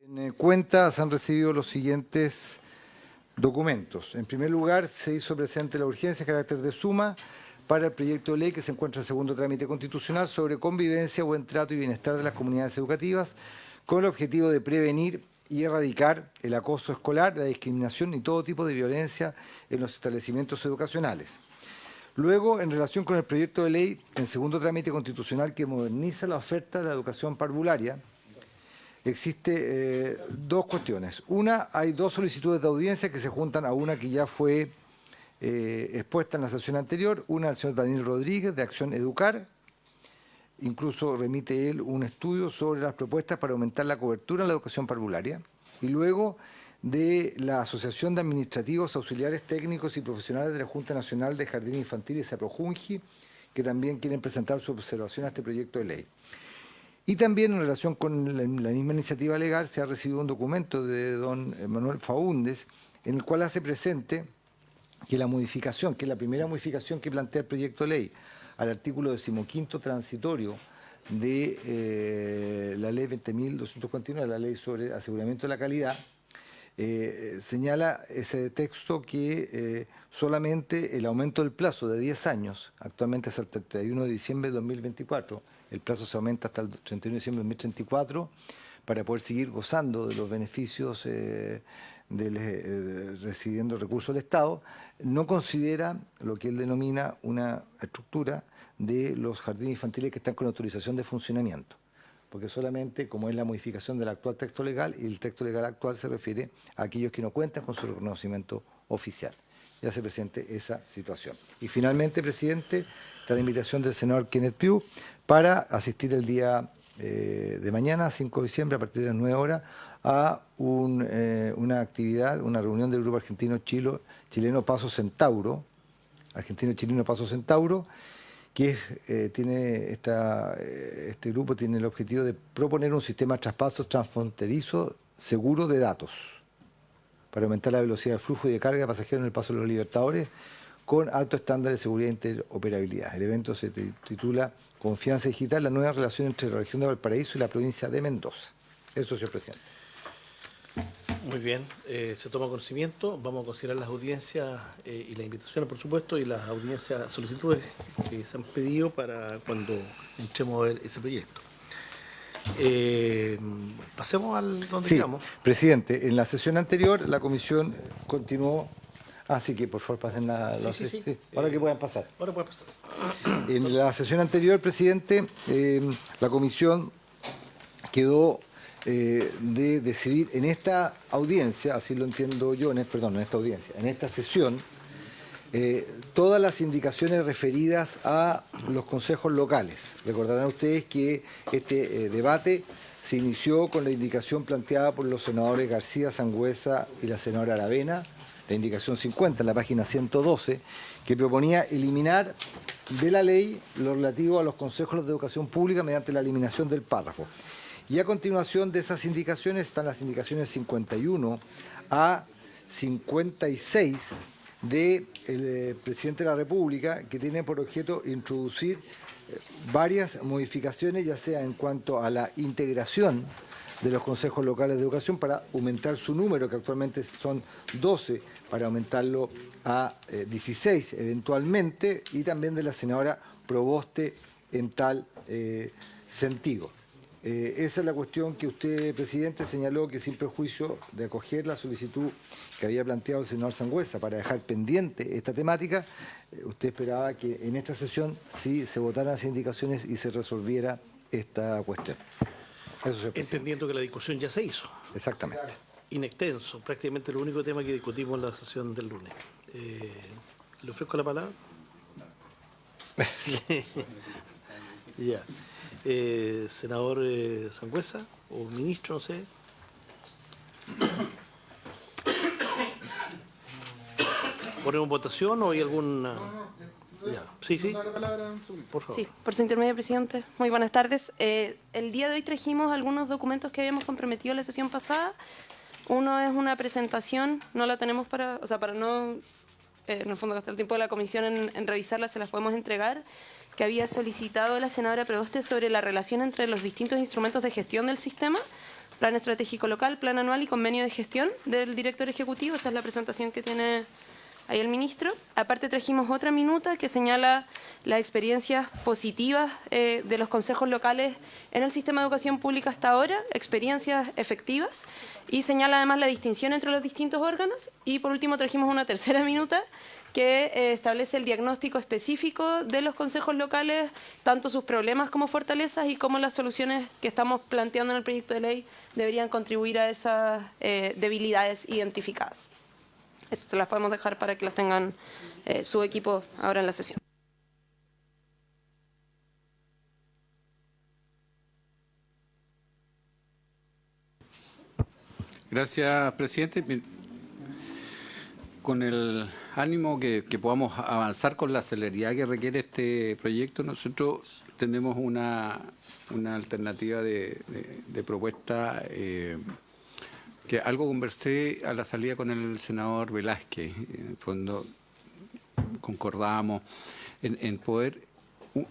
En cuenta se han recibido los siguientes documentos. En primer lugar, se hizo presente la urgencia de carácter de suma para el proyecto de ley que se encuentra en segundo trámite constitucional sobre convivencia, buen trato y bienestar de las comunidades educativas, con el objetivo de prevenir y erradicar el acoso escolar, la discriminación y todo tipo de violencia en los establecimientos educacionales. Luego, en relación con el proyecto de ley en segundo trámite constitucional que moderniza la oferta de la educación parvularia, existe dos cuestiones. Una, hay dos solicitudes de audiencia que se juntan a una que ya fue expuesta en la sesión anterior, una del señor Daniel Rodríguez de Acción Educar, incluso remite él un estudio sobre las propuestas para aumentar la cobertura en la educación parvularia, y luego de la Asociación de Administrativos, Auxiliares Técnicos y Profesionales de la Junta Nacional de Jardines Infantiles, Saprojunji, que también quieren presentar su observación a este proyecto de ley. Y también en relación con la misma iniciativa legal se ha recibido un documento de don Manuel Faúndez en el cual hace presente que la modificación, que es la primera modificación que plantea el proyecto de ley al artículo 15º transitorio de la ley 20.241, la ley sobre aseguramiento de la calidad, señala ese texto que solamente el aumento del plazo de 10 años, actualmente es el 31 de diciembre de 2024, el plazo se aumenta hasta el 31 de diciembre de 2034 para poder seguir gozando de los beneficios recibiendo recursos del Estado, no considera lo que él denomina una estructura de los jardines infantiles que están con autorización de funcionamiento, porque solamente, como es la modificación del actual texto legal, y el texto legal actual se refiere a aquellos que no cuentan con su reconocimiento oficial. Ya se presente esa situación. Y finalmente, presidente, está la invitación del senador Kenneth Pugh para asistir el día de mañana, 5 de diciembre, a partir de las 9 horas, a una actividad, una reunión del grupo argentino-chileno Paso Centauro, argentino-chileno Paso Centauro, que este grupo tiene el objetivo de proponer un sistema de traspasos transfronterizo seguro de datos para aumentar la velocidad del flujo y de carga de pasajeros en el Paso de los Libertadores con alto estándar de seguridad e interoperabilidad. El evento se titula Confianza Digital, la nueva relación entre la región de Valparaíso y la provincia de Mendoza. Eso, señor presidente. Muy bien, se toma conocimiento. Vamos a considerar las audiencias y las invitaciones, por supuesto, y las audiencias, solicitudes que se han pedido para cuando entremos a ver ese proyecto. Pasemos al donde estamos. Presidente, en la sesión anterior la comisión continuó. Así que por favor pasen Sí. Ahora que puedan pasar. Ahora puede pasar. En la sesión anterior, presidente, la comisión quedó de decidir en esta audiencia, así lo entiendo yo, en esta sesión, todas las indicaciones referidas a los consejos locales. Recordarán ustedes que este debate se inició con la indicación planteada por los senadores García, Sangüesa y la senadora Aravena, la indicación 50 en la página 112, que proponía eliminar de la ley lo relativo a los consejos de educación pública mediante la eliminación del párrafo. Y a continuación de esas indicaciones están las indicaciones 51 a 56 del presidente de la República, que tiene por objeto introducir varias modificaciones, ya sea en cuanto a la integración de los consejos locales de educación para aumentar su número, que actualmente son 12, para aumentarlo a 16 eventualmente, y también de la senadora Proboste en tal sentido. Esa es la cuestión que usted, presidente, señaló que sin perjuicio de acoger la solicitud que había planteado el senador Sangüesa para dejar pendiente esta temática, usted esperaba que en esta sesión sí se votaran las indicaciones y se resolviera esta cuestión. Eso, entendiendo que la discusión ya se hizo. Exactamente. In extenso, prácticamente el único tema que discutimos en la sesión del lunes. ¿Le ofrezco la palabra? Ya. Senador Sangüesa, o ministro, no sé. ¿Ponemos votación o hay alguna...? Ya. Sí. Por favor. Sí, por su intermedio, presidente. Muy buenas tardes. El día de hoy trajimos algunos documentos que habíamos comprometido en la sesión pasada. Uno es una presentación, no la tenemos para no, en el fondo, gastar el tiempo de la comisión en revisarla, se las podemos entregar, que había solicitado la senadora Proboste sobre la relación entre los distintos instrumentos de gestión del sistema, Plan estratégico local, plan anual y convenio de gestión del director ejecutivo. Esa es la presentación que tiene ahí el ministro. Aparte trajimos otra minuta que señala las experiencias positivas de los consejos locales en el sistema de educación pública hasta ahora, experiencias efectivas, y señala además la distinción entre los distintos órganos. Y por último trajimos una tercera minuta que establece el diagnóstico específico de los consejos locales, tanto sus problemas como fortalezas y cómo las soluciones que estamos planteando en el proyecto de ley deberían contribuir a esas debilidades identificadas. Eso se las podemos dejar para que las tengan su equipo ahora en la sesión. Gracias, presidente. Con el ánimo que podamos avanzar con la celeridad que requiere este proyecto, nosotros tenemos una alternativa de propuesta que algo conversé a la salida con el senador Velázquez. En el fondo concordamos en poder.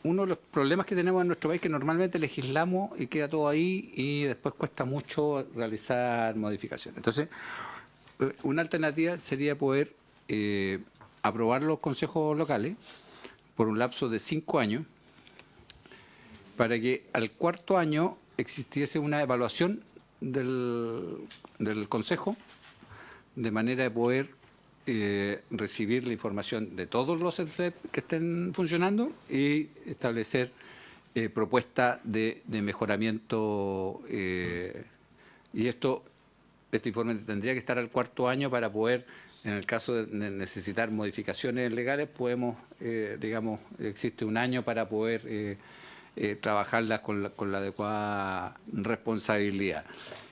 Uno de los problemas que tenemos en nuestro país es que normalmente legislamos y queda todo ahí y después cuesta mucho realizar modificaciones. Entonces, una alternativa sería poder aprobar los consejos locales por un lapso de 5 años para que al 4º año existiese una evaluación del consejo de manera de poder recibir la información de todos los SLEP que estén funcionando y establecer propuestas de mejoramiento y este informe tendría que estar al 4º año para poder, en el caso de necesitar modificaciones legales, podemos, digamos, existe un año para poder trabajarlas con la adecuada responsabilidad.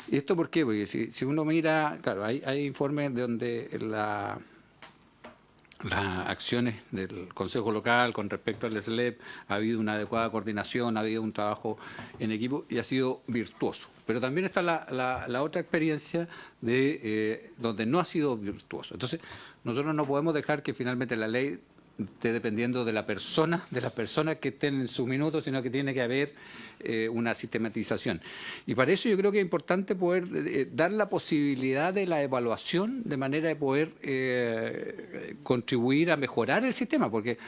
¿Y esto por qué? Porque si uno mira, claro, hay informes donde las acciones del Consejo Local con respecto al SLEP ha habido una adecuada coordinación, ha habido un trabajo en equipo y ha sido virtuoso. Pero también está la otra experiencia de donde no ha sido virtuoso. Entonces, nosotros no podemos dejar que finalmente la ley esté dependiendo de las personas que estén en sus minutos, sino que tiene que haber una sistematización. Y para eso yo creo que es importante poder dar la posibilidad de la evaluación de manera de poder contribuir a mejorar el sistema, porque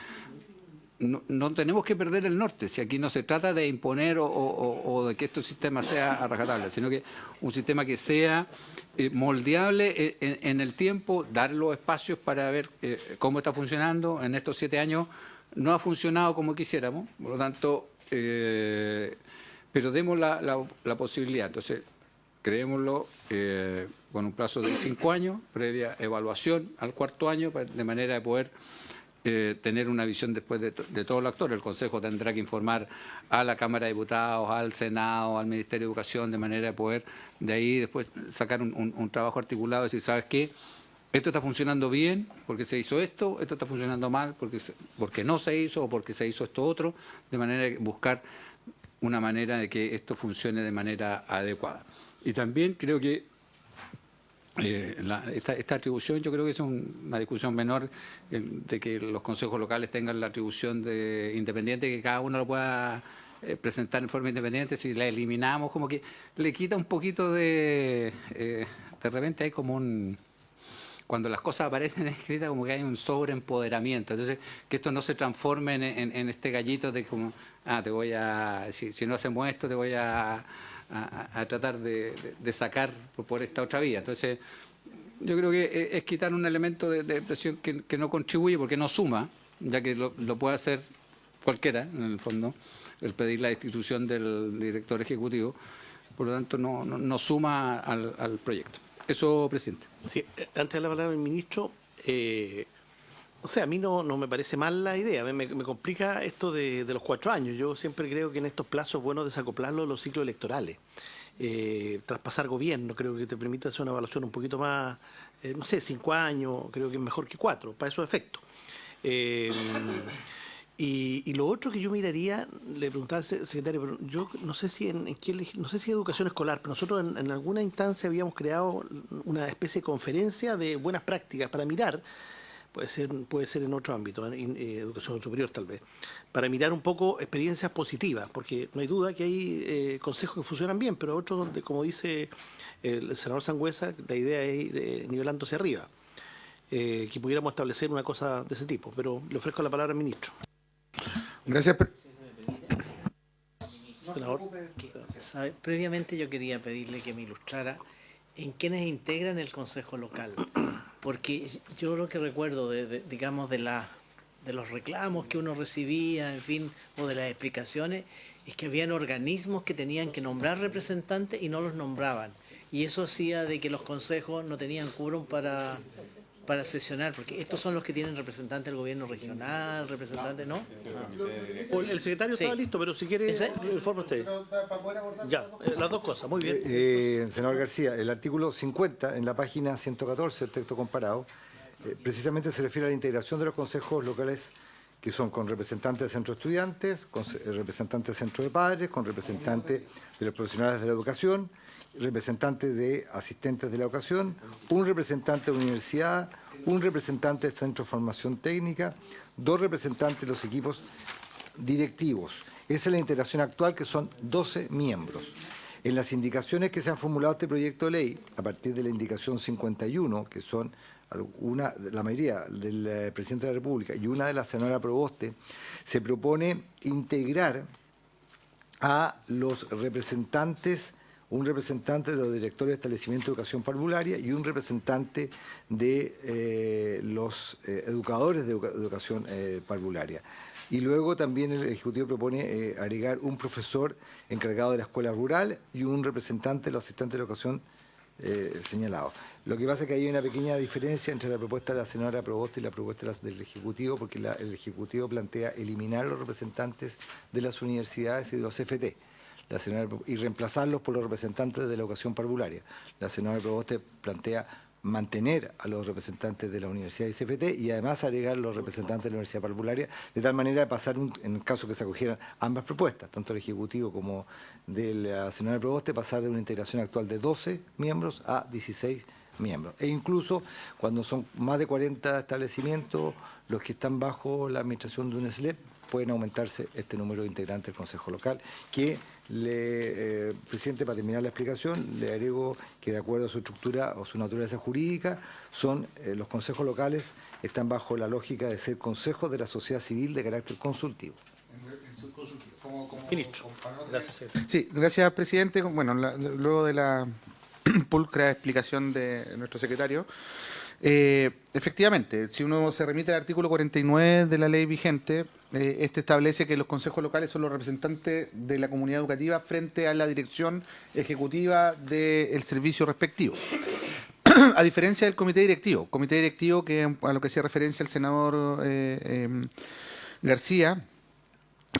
no tenemos que perder el norte. Si aquí no se trata de imponer o de que este sistema sea a rajatabla, sino que un sistema que sea moldeable en el tiempo, dar los espacios para ver cómo está funcionando. En estos 7 años no ha funcionado como quisiéramos, por lo tanto, pero demos la posibilidad. Entonces, creémoslo con un plazo de 5 años, previa evaluación al 4º año, de manera de poder tener una visión después de todos los actores. El Consejo tendrá que informar a la Cámara de Diputados, al Senado, al Ministerio de Educación, de manera de poder de ahí después sacar un trabajo articulado y decir, ¿sabes qué? Esto está funcionando bien porque se hizo esto está funcionando mal porque no se hizo o porque se hizo esto otro, de manera de buscar una manera de que esto funcione de manera adecuada. Y también creo que esta atribución, yo creo que es una discusión menor de que los consejos locales tengan la atribución de independiente, que cada uno lo pueda presentar en forma independiente. Si la eliminamos, como que le quita un poquito de repente hay como cuando las cosas aparecen escritas, como que hay un sobreempoderamiento. Entonces, que esto no se transforme en este gallito de como, te voy a, si no hacemos esto, te voy a tratar de sacar por esta otra vía. Entonces, yo creo que es quitar un elemento de presión que no contribuye porque no suma, ya que lo puede hacer cualquiera, en el fondo, el pedir la destitución del director ejecutivo, por lo tanto no suma al proyecto. Eso, presidente. Sí, antes de la palabra del ministro, o sea, a mí no me parece mal la idea, me complica esto de los 4 años. Yo siempre creo que en estos plazos es bueno desacoplarlo de los ciclos electorales. Traspasar gobierno creo que te permite hacer una evaluación un poquito más, no sé, 5 años, creo que es mejor que 4, para esos efectos. Y lo otro que yo miraría, le preguntaba al secretario, pero yo no sé si no sé si educación escolar, pero nosotros en alguna instancia habíamos creado una especie de conferencia de buenas prácticas para mirar, puede ser en otro ámbito, en educación superior tal vez, para mirar un poco experiencias positivas, porque no hay duda que hay consejos que funcionan bien, pero otros donde, como dice el senador Sangüesa, la idea es ir nivelando hacia arriba, que pudiéramos establecer una cosa de ese tipo, pero le ofrezco la palabra al ministro. Gracias. Senador. Previamente yo quería pedirle que me ilustrara en quiénes integran el Consejo Local, porque yo lo que recuerdo digamos de los reclamos que uno recibía, en fin, o de las explicaciones, es que habían organismos que tenían que nombrar representantes y no los nombraban, y eso hacía de que los consejos no tenían quórum para sesionar, porque estos son los que tienen representantes del gobierno regional, representantes, ¿no? El secretario Sí. estaba listo, pero si quiere, lo informa usted. Ya, las dos cosas, muy bien. Senador García, el artículo 50, en la página 114, el texto comparado, precisamente se refiere a la integración de los consejos locales que son con representantes de centros de estudiantes, con representantes de centros de padres, con representantes de los profesionales de la educación, representantes de asistentes de la educación, un representante de universidad, un representante del centro de formación técnica, 2 representantes de los equipos directivos. Esa es la integración actual, que son 12 miembros. En las indicaciones que se han formulado este proyecto de ley, a partir de la indicación 51, que son la mayoría del presidente de la República y una de la senadora Proboste, se propone integrar a los representantes, un representante de los directores de establecimiento de educación parvularia y un representante de los educadores de educación parvularia. Y luego también el Ejecutivo propone agregar un profesor encargado de la escuela rural y un representante de los asistentes de educación señalados. Lo que pasa es que hay una pequeña diferencia entre la propuesta de la senadora Proboste y la propuesta del Ejecutivo, porque el Ejecutivo plantea eliminar a los representantes de las universidades y de los FT y reemplazarlos por los representantes de la educación parvularia. La senadora Proboste plantea mantener a los representantes de la Universidad y CFT y además agregar los representantes de la Universidad Parvularia, de tal manera de pasar, en el caso que se acogieran ambas propuestas, tanto el Ejecutivo como de la senadora Proboste, pasar de una integración actual de 12 miembros a 16 miembros. E incluso cuando son más de 40 establecimientos, los que están bajo la administración de un SLEP, pueden aumentarse este número de integrantes del Consejo Local, que presidente, para terminar la explicación, le agrego que de acuerdo a su estructura o su naturaleza jurídica, los consejos locales están bajo la lógica de ser consejos de la sociedad civil de carácter consultivo. Ministro. Gracias. Sí, gracias, presidente. Bueno, luego de la pulcra explicación de nuestro secretario, efectivamente, si uno se remite al artículo 49 de la ley vigente, este establece que los consejos locales son los representantes de la comunidad educativa frente a la dirección ejecutiva del servicio respectivo. A diferencia del comité directivo que a lo que hacía referencia el senador García,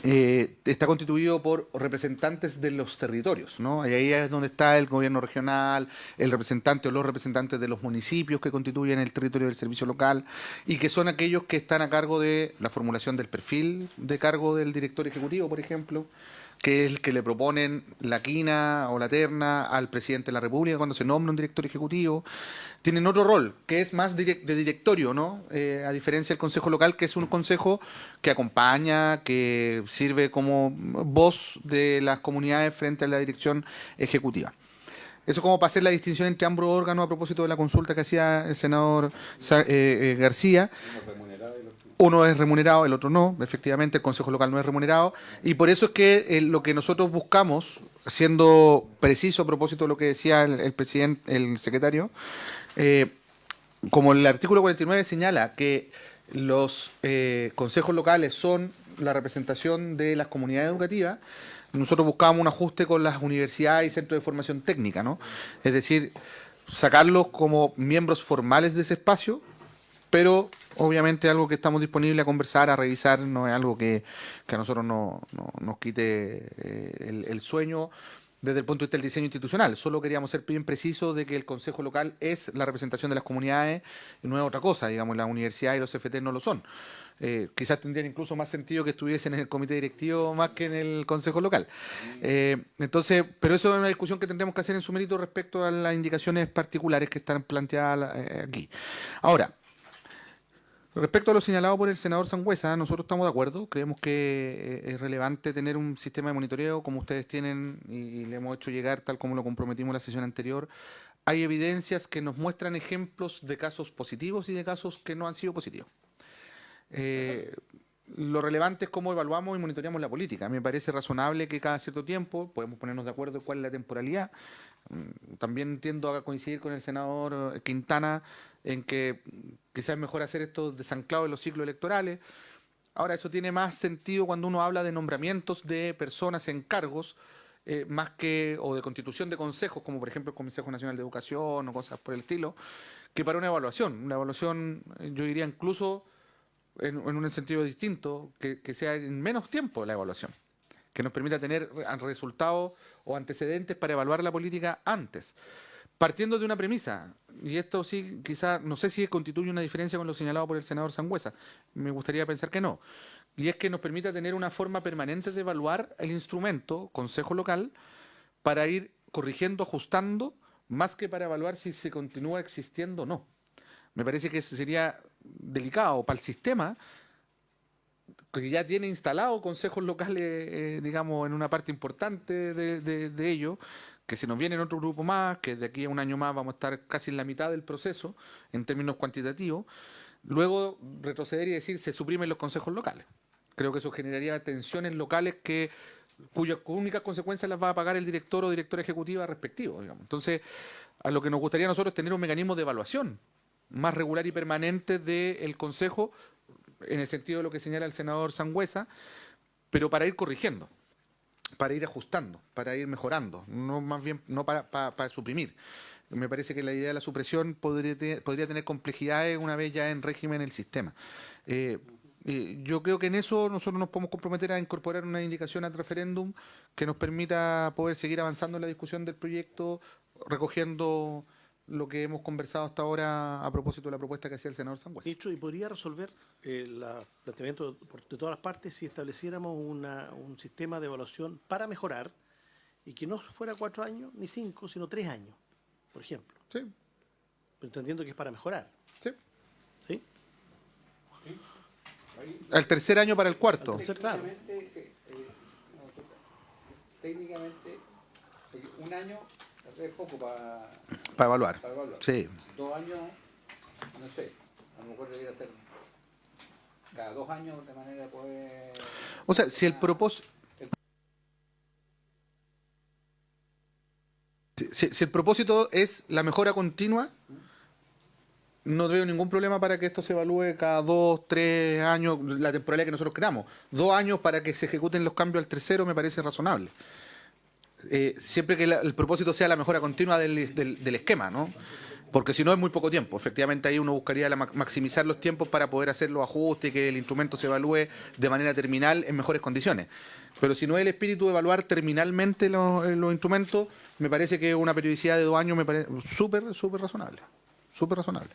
está constituido por representantes de los territorios, ¿no? Y ahí es donde está el gobierno regional, el representante o los representantes de los municipios que constituyen el territorio del servicio local y que son aquellos que están a cargo de la formulación del perfil de cargo del director ejecutivo, por ejemplo, que es el que le proponen la quina o la terna al presidente de la República cuando se nombra un director ejecutivo. Tienen otro rol, que es más de directorio, ¿no? A diferencia del Consejo Local, que es un consejo que acompaña, que sirve como voz de las comunidades frente a la dirección ejecutiva. Eso como para hacer la distinción entre ambos órganos a propósito de la consulta que hacía el senador García. Uno es remunerado, el otro no. Efectivamente, el Consejo Local no es remunerado. Y por eso es que lo que nosotros buscamos, siendo preciso a propósito de lo que decía el presidente, el secretario, como el artículo 49 señala que los consejos locales son la representación de las comunidades educativas, nosotros buscamos un ajuste con las universidades y centros de formación técnica, ¿no? Es decir, sacarlos como miembros formales de ese espacio, pero obviamente algo que estamos disponibles a conversar, a revisar, no es algo que a nosotros nos quite el sueño desde el punto de vista del diseño institucional. Solo queríamos ser bien precisos de que el Consejo Local es la representación de las comunidades y no es otra cosa, digamos, la universidad y los CFT no lo son. Quizás tendrían incluso más sentido que estuviesen en el comité directivo más que en el Consejo Local. Entonces, pero eso es una discusión que tendremos que hacer en su mérito respecto a las indicaciones particulares que están planteadas aquí. Ahora, Respecto a lo señalado por el senador Sangüesa, nosotros estamos de acuerdo. Creemos que es relevante tener un sistema de monitoreo como ustedes tienen y le hemos hecho llegar tal como lo comprometimos en la sesión anterior. Hay evidencias que nos muestran ejemplos de casos positivos y de casos que no han sido positivos. Lo relevante es cómo evaluamos y monitoreamos la política. Me parece razonable que cada cierto tiempo podemos ponernos de acuerdo en cuál es la temporalidad. También tiendo a coincidir con el senador Quintana en que quizás es mejor hacer esto desanclado en los ciclos electorales. Ahora, eso tiene más sentido cuando uno habla de nombramientos de personas en cargos, más que, o de constitución de consejos, como por ejemplo el Consejo Nacional de Educación o cosas por el estilo, que para una evaluación. Una evaluación, yo diría incluso en un sentido distinto, que sea en menos tiempo la evaluación, que nos permita tener resultados o antecedentes para evaluar la política antes. Partiendo de una premisa, y esto sí, quizás, no sé si constituye una diferencia con lo señalado por el senador Sangüesa, me gustaría pensar que no, y es que nos permita tener una forma permanente de evaluar el instrumento, Consejo Local, para ir corrigiendo, ajustando, más que para evaluar si se continúa existiendo o no. Me parece que eso sería delicado para el sistema, que ya tiene instalado consejos locales, digamos, en una parte importante de ello, que se nos viene otro grupo más, que de aquí a un año más vamos a estar casi en la mitad del proceso, en términos cuantitativos, luego retroceder y decir se suprimen los consejos locales. Creo que eso generaría tensiones locales cuyas únicas consecuencias las va a pagar el director o directora ejecutiva respectivo, digamos. Entonces, a lo que nos gustaría a nosotros es tener un mecanismo de evaluación más regular y permanente del Consejo, en el sentido de lo que señala el senador Sangüesa, pero para ir corrigiendo, para ir ajustando, para ir mejorando, no más bien no para suprimir. Me parece que la idea de la supresión podría tener complejidades una vez ya en régimen el sistema. Yo creo que en eso nosotros nos podemos comprometer a incorporar una indicación al referéndum que nos permita poder seguir avanzando en la discusión del proyecto, recogiendo lo que hemos conversado hasta ahora a propósito de la propuesta que hacía el senador Sangüesa. Dicho, y podría resolver el planteamiento de todas las partes si estableciéramos un sistema de evaluación para mejorar y que no fuera 4 años ni 5, sino 3 años, por ejemplo. Sí, Pero entendiendo que es para mejorar. sí. ¿Sí? Al tercer año para el cuarto. Entonces, claro. Técnicamente, un año es poco para Para evaluar. Sí. 2 años, no sé, a lo mejor debería ser cada 2 años de manera de poder... O sea, si el propósito... Si el propósito es la mejora continua, no veo ningún problema para que esto se evalúe cada 2, 3 años, la temporalidad que nosotros queramos. 2 años para que se ejecuten los cambios al tercero me parece razonable. Siempre que el propósito sea la mejora continua del esquema, ¿no? Porque si no es muy poco tiempo. Efectivamente ahí uno buscaría maximizar los tiempos para poder hacer los ajustes y que el instrumento se evalúe de manera terminal en mejores condiciones. Pero si no es el espíritu de evaluar terminalmente los instrumentos, me parece que una periodicidad de 2 años me parece súper razonable. Súper razonable.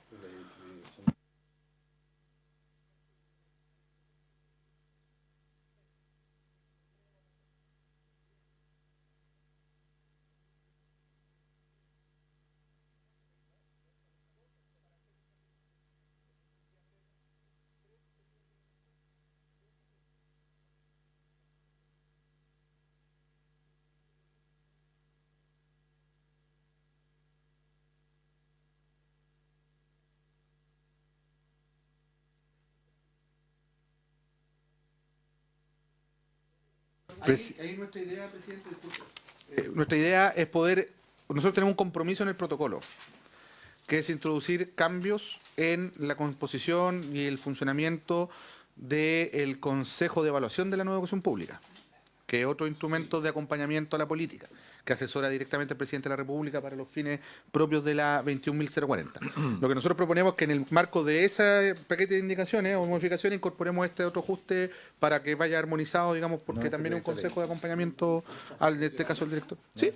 Ahí nuestra idea, presidente, nuestra idea es poder, nosotros tenemos un compromiso en el protocolo, que es introducir cambios en la composición y el funcionamiento del Consejo de Evaluación de la Nueva Educación Pública, que es otro instrumento de acompañamiento a la política, que asesora directamente al presidente de la República para los fines propios de la 21.040. Lo que nosotros proponemos es que en el marco de ese paquete de indicaciones o modificaciones incorporemos este otro ajuste para que vaya armonizado, digamos, porque No, también es un consejo de acompañamiento, en este caso el director. ¿Sí?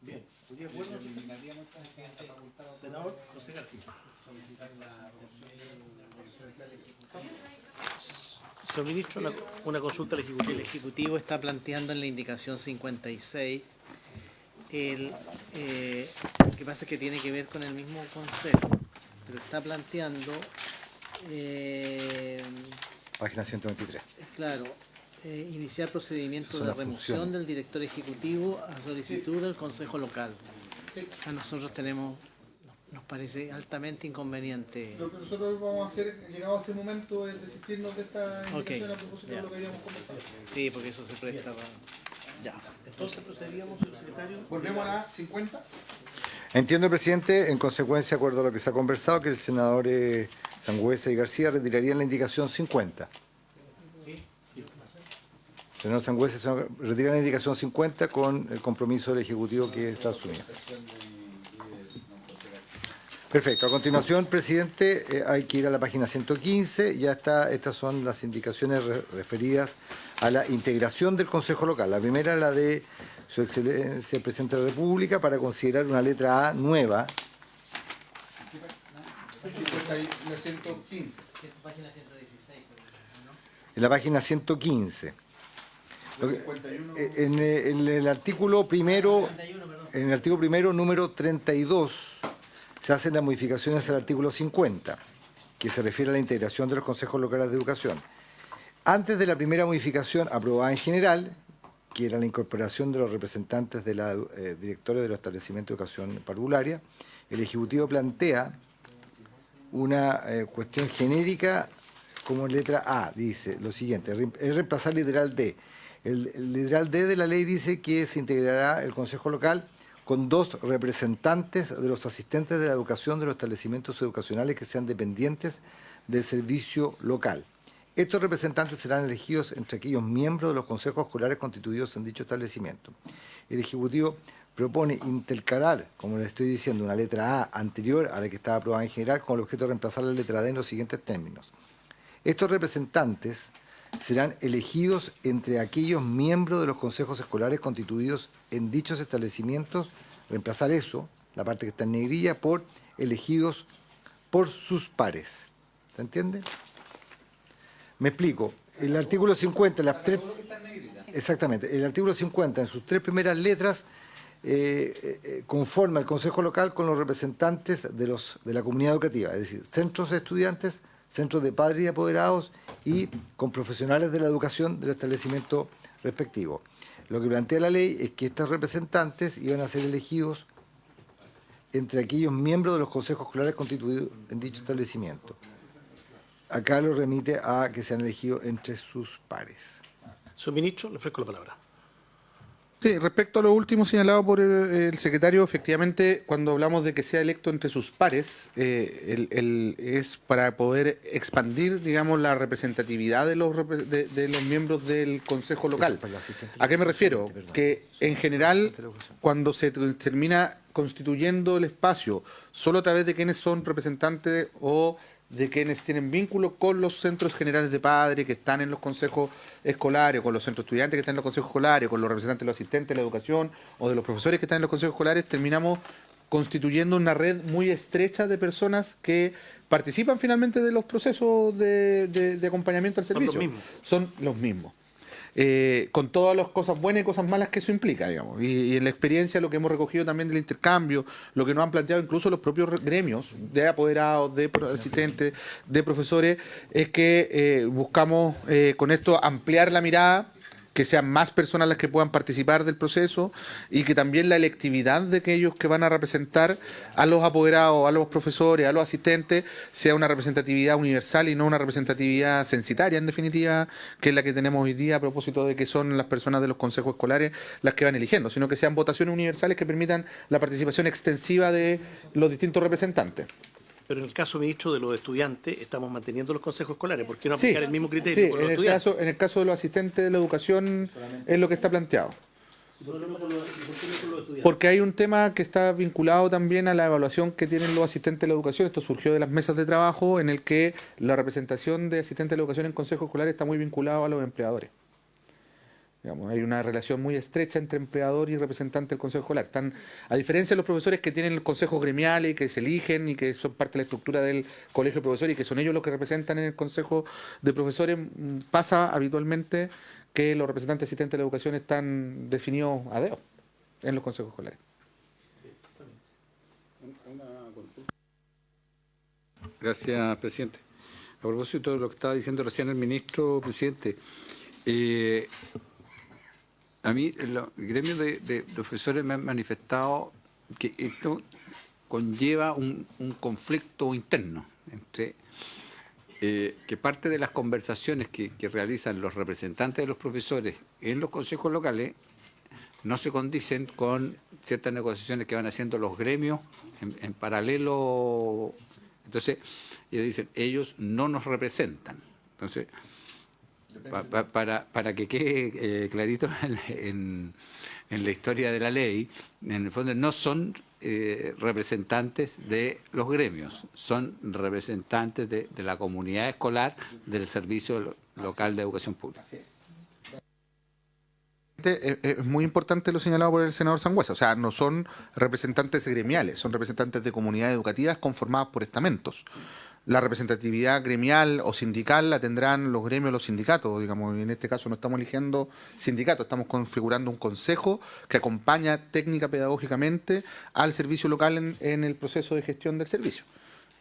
Bien. ¿De acuerdo? Senador José García. Señor Ministro, una consulta al Ejecutivo. El Ejecutivo está planteando en la indicación 56 lo que pasa es que tiene que ver con el mismo Consejo. pero está planteando, Página 123. claro, iniciar procedimientos Son de las remoción funciones. del director ejecutivo a solicitud del Consejo Local. A nosotros nos parece altamente inconveniente. Lo que nosotros vamos a hacer, llegado a este momento, es desistirnos de esta invitación invitación a a propósito ya. de lo que habíamos conversado. Sí, porque eso se presta para... Ya. Entonces procederíamos, señor secretario. Volvemos a la 50. Entiendo, presidente, en consecuencia, de acuerdo a lo que se ha conversado, que el senador Sangüesa y García retirarían la indicación 50. Senador Sangüesa, senador, retiran la indicación 50 con el compromiso del Ejecutivo que se ha asumido. Perfecto. A continuación, presidente, hay que ir a la página 115. Ya está, estas son las indicaciones referidas a la integración del Consejo Local. La primera, la de Su Excelencia el Presidente de la República, para considerar una letra A nueva. La 115. Página 116. En la página 115. En el artículo primero, en el artículo primero, número 32, se hacen las modificaciones al artículo 50, que se refiere a la integración de los consejos locales de educación. Antes de la primera modificación aprobada en general, que era la incorporación de los representantes de la directores de los establecimientos de educación parvularia, el Ejecutivo plantea una cuestión genérica como letra A. Dice lo siguiente, es reemplazar literal D. El literal D de la ley dice que se integrará el Consejo Local con 2 representantes de los asistentes de la educación de los establecimientos educacionales que sean dependientes del servicio local. Estos representantes serán elegidos entre aquellos miembros de los consejos escolares constituidos en dicho establecimiento. El Ejecutivo propone intercalar, como le estoy diciendo, una letra A anterior a la que estaba aprobada en general con el objeto de reemplazar la letra D en los siguientes términos. Estos representantes serán elegidos entre aquellos miembros de los consejos escolares constituidos en dichos establecimientos, reemplazar eso, la parte que está en negrilla, por elegidos por sus pares. ¿Se entiende? Me explico. El artículo 50, las tres... Exactamente. El artículo 50, en sus 3 primeras letras, conforma el Consejo Local con los representantes de la comunidad educativa, es decir, centros de estudiantes, centros de padres y apoderados y con profesionales de la educación del establecimiento respectivo. Lo que plantea la ley es que estos representantes iban a ser elegidos entre aquellos miembros de los consejos escolares constituidos en dicho establecimiento. Acá lo remite a que sean elegidos entre sus pares. Señor ministro, le ofrezco la palabra. Sí, respecto a lo último señalado por el secretario, efectivamente, cuando hablamos de que sea electo entre sus pares, es para poder expandir, digamos, la representatividad de los miembros del Consejo Local. ¿A qué me refiero? Que en general, cuando se termina constituyendo el espacio solo a través de quienes son representantes o de quienes tienen vínculo con los centros generales de padres que están en los consejos escolares, con los centros estudiantes que están en los consejos escolares, con los representantes de los asistentes de la educación o de los profesores que están en los consejos escolares, terminamos constituyendo una red muy estrecha de personas que participan finalmente de los procesos de acompañamiento al servicio. Son los mismos. Con todas las cosas buenas y cosas malas que eso implica, digamos. Y en la experiencia, lo que hemos recogido también del intercambio, lo que nos han planteado incluso los propios gremios de apoderados, de asistentes, de profesores, es que buscamos con esto ampliar la mirada, que sean más personas las que puedan participar del proceso y que también la electividad de aquellos que van a representar a los apoderados, a los profesores, a los asistentes, sea una representatividad universal y no una representatividad censitaria, en definitiva, que es la que tenemos hoy día a propósito de que son las personas de los consejos escolares las que van eligiendo, sino que sean votaciones universales que permitan la participación extensiva de los distintos representantes. Pero en el caso, ministro, de los estudiantes, estamos manteniendo los consejos escolares. ¿Por qué no Sí, aplicar el mismo criterio sí, con los estudiantes? en el caso de los asistentes de la educación es lo que está planteado. Porque hay un tema que está vinculado también a la evaluación que tienen los asistentes de la educación. Esto surgió de las mesas de trabajo en el que la representación de asistentes de la educación en consejos escolares está muy vinculado a los empleadores. Digamos, hay una relación muy estrecha entre empleador y representante del consejo escolar. A diferencia de los profesores que tienen los consejos gremiales y que se eligen y que son parte de la estructura del colegio de profesores y que son ellos los que representan en el consejo de profesores, pasa habitualmente que los representantes asistentes de la educación están definidos a dedo en los consejos escolares. Gracias, presidente. A propósito de lo que estaba diciendo recién el ministro, presidente, a mí el gremio de profesores me han manifestado que esto conlleva un conflicto interno entre que parte de las conversaciones que realizan los representantes de los profesores en los consejos locales no se condicen con ciertas negociaciones que van haciendo los gremios en paralelo. Entonces, ellos dicen, ellos no nos representan. Entonces, para que quede clarito en la historia de la ley, en el fondo no son representantes de los gremios, son representantes de la comunidad escolar del Servicio Local de Educación Pública. Es muy importante lo señalado por el senador Sangüesa. O sea, no son representantes gremiales, son representantes de comunidades educativas conformadas por estamentos. La representatividad gremial o sindical la tendrán los gremios o los sindicatos, digamos. En este caso no estamos eligiendo sindicatos, estamos configurando un consejo que acompaña técnica pedagógicamente al servicio local en el proceso de gestión del servicio.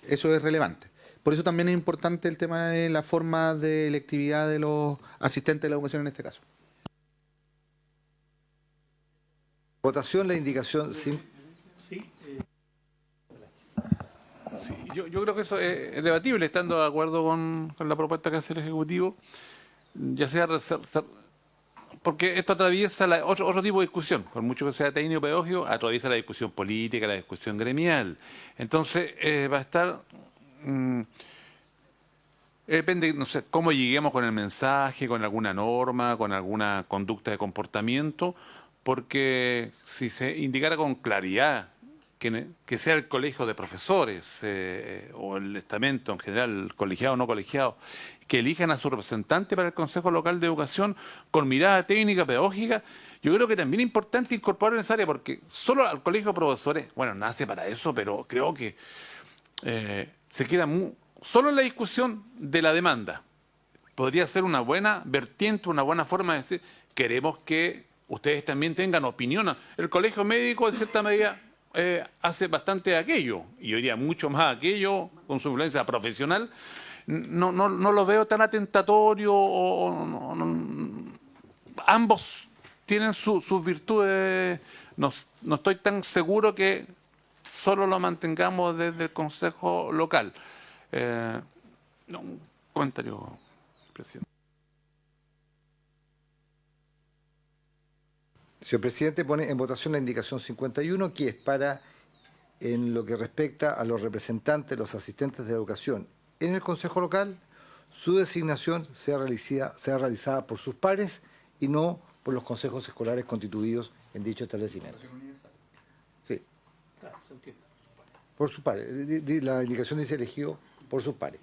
Eso es relevante. Por eso también es importante el tema de la forma de electividad de los asistentes de la educación en este caso. Votación, la indicación sin... Sí, yo creo que eso es debatible, estando de acuerdo con la propuesta que hace el Ejecutivo, ya sea porque esto atraviesa otro tipo de discusión, por mucho que sea técnico pedagógico, atraviesa la discusión política, la discusión gremial. Entonces va a estar... depende, no sé, cómo lleguemos con el mensaje, con alguna norma, con alguna conducta de comportamiento, porque si se indicara con claridad que sea el colegio de profesores o el estamento en general, colegiado o no colegiado, que elijan a su representante para el Consejo Local de Educación con mirada técnica, pedagógica, yo creo que también es importante incorporar en esa área, porque solo al colegio de profesores, bueno, nace para eso, pero creo que se queda solo en la discusión de la demanda. Podría ser una buena vertiente, una buena forma de decir, queremos que ustedes también tengan opinión. El colegio médico, en cierta medida, hace bastante de aquello, y hoy día mucho más aquello, con su influencia profesional. No lo veo tan atentatorio, ambos tienen sus virtudes. No estoy tan seguro que solo lo mantengamos desde el Consejo Local. Un comentario, presidente. Señor presidente, pone en votación la indicación 51, que es para, en lo que respecta a los representantes, los asistentes de educación en el Consejo Local, su designación sea realizada por sus pares y no por los consejos escolares constituidos en dicho establecimiento. Sí. Claro, se entiende. Por sus pares. La indicación dice elegido por sus pares.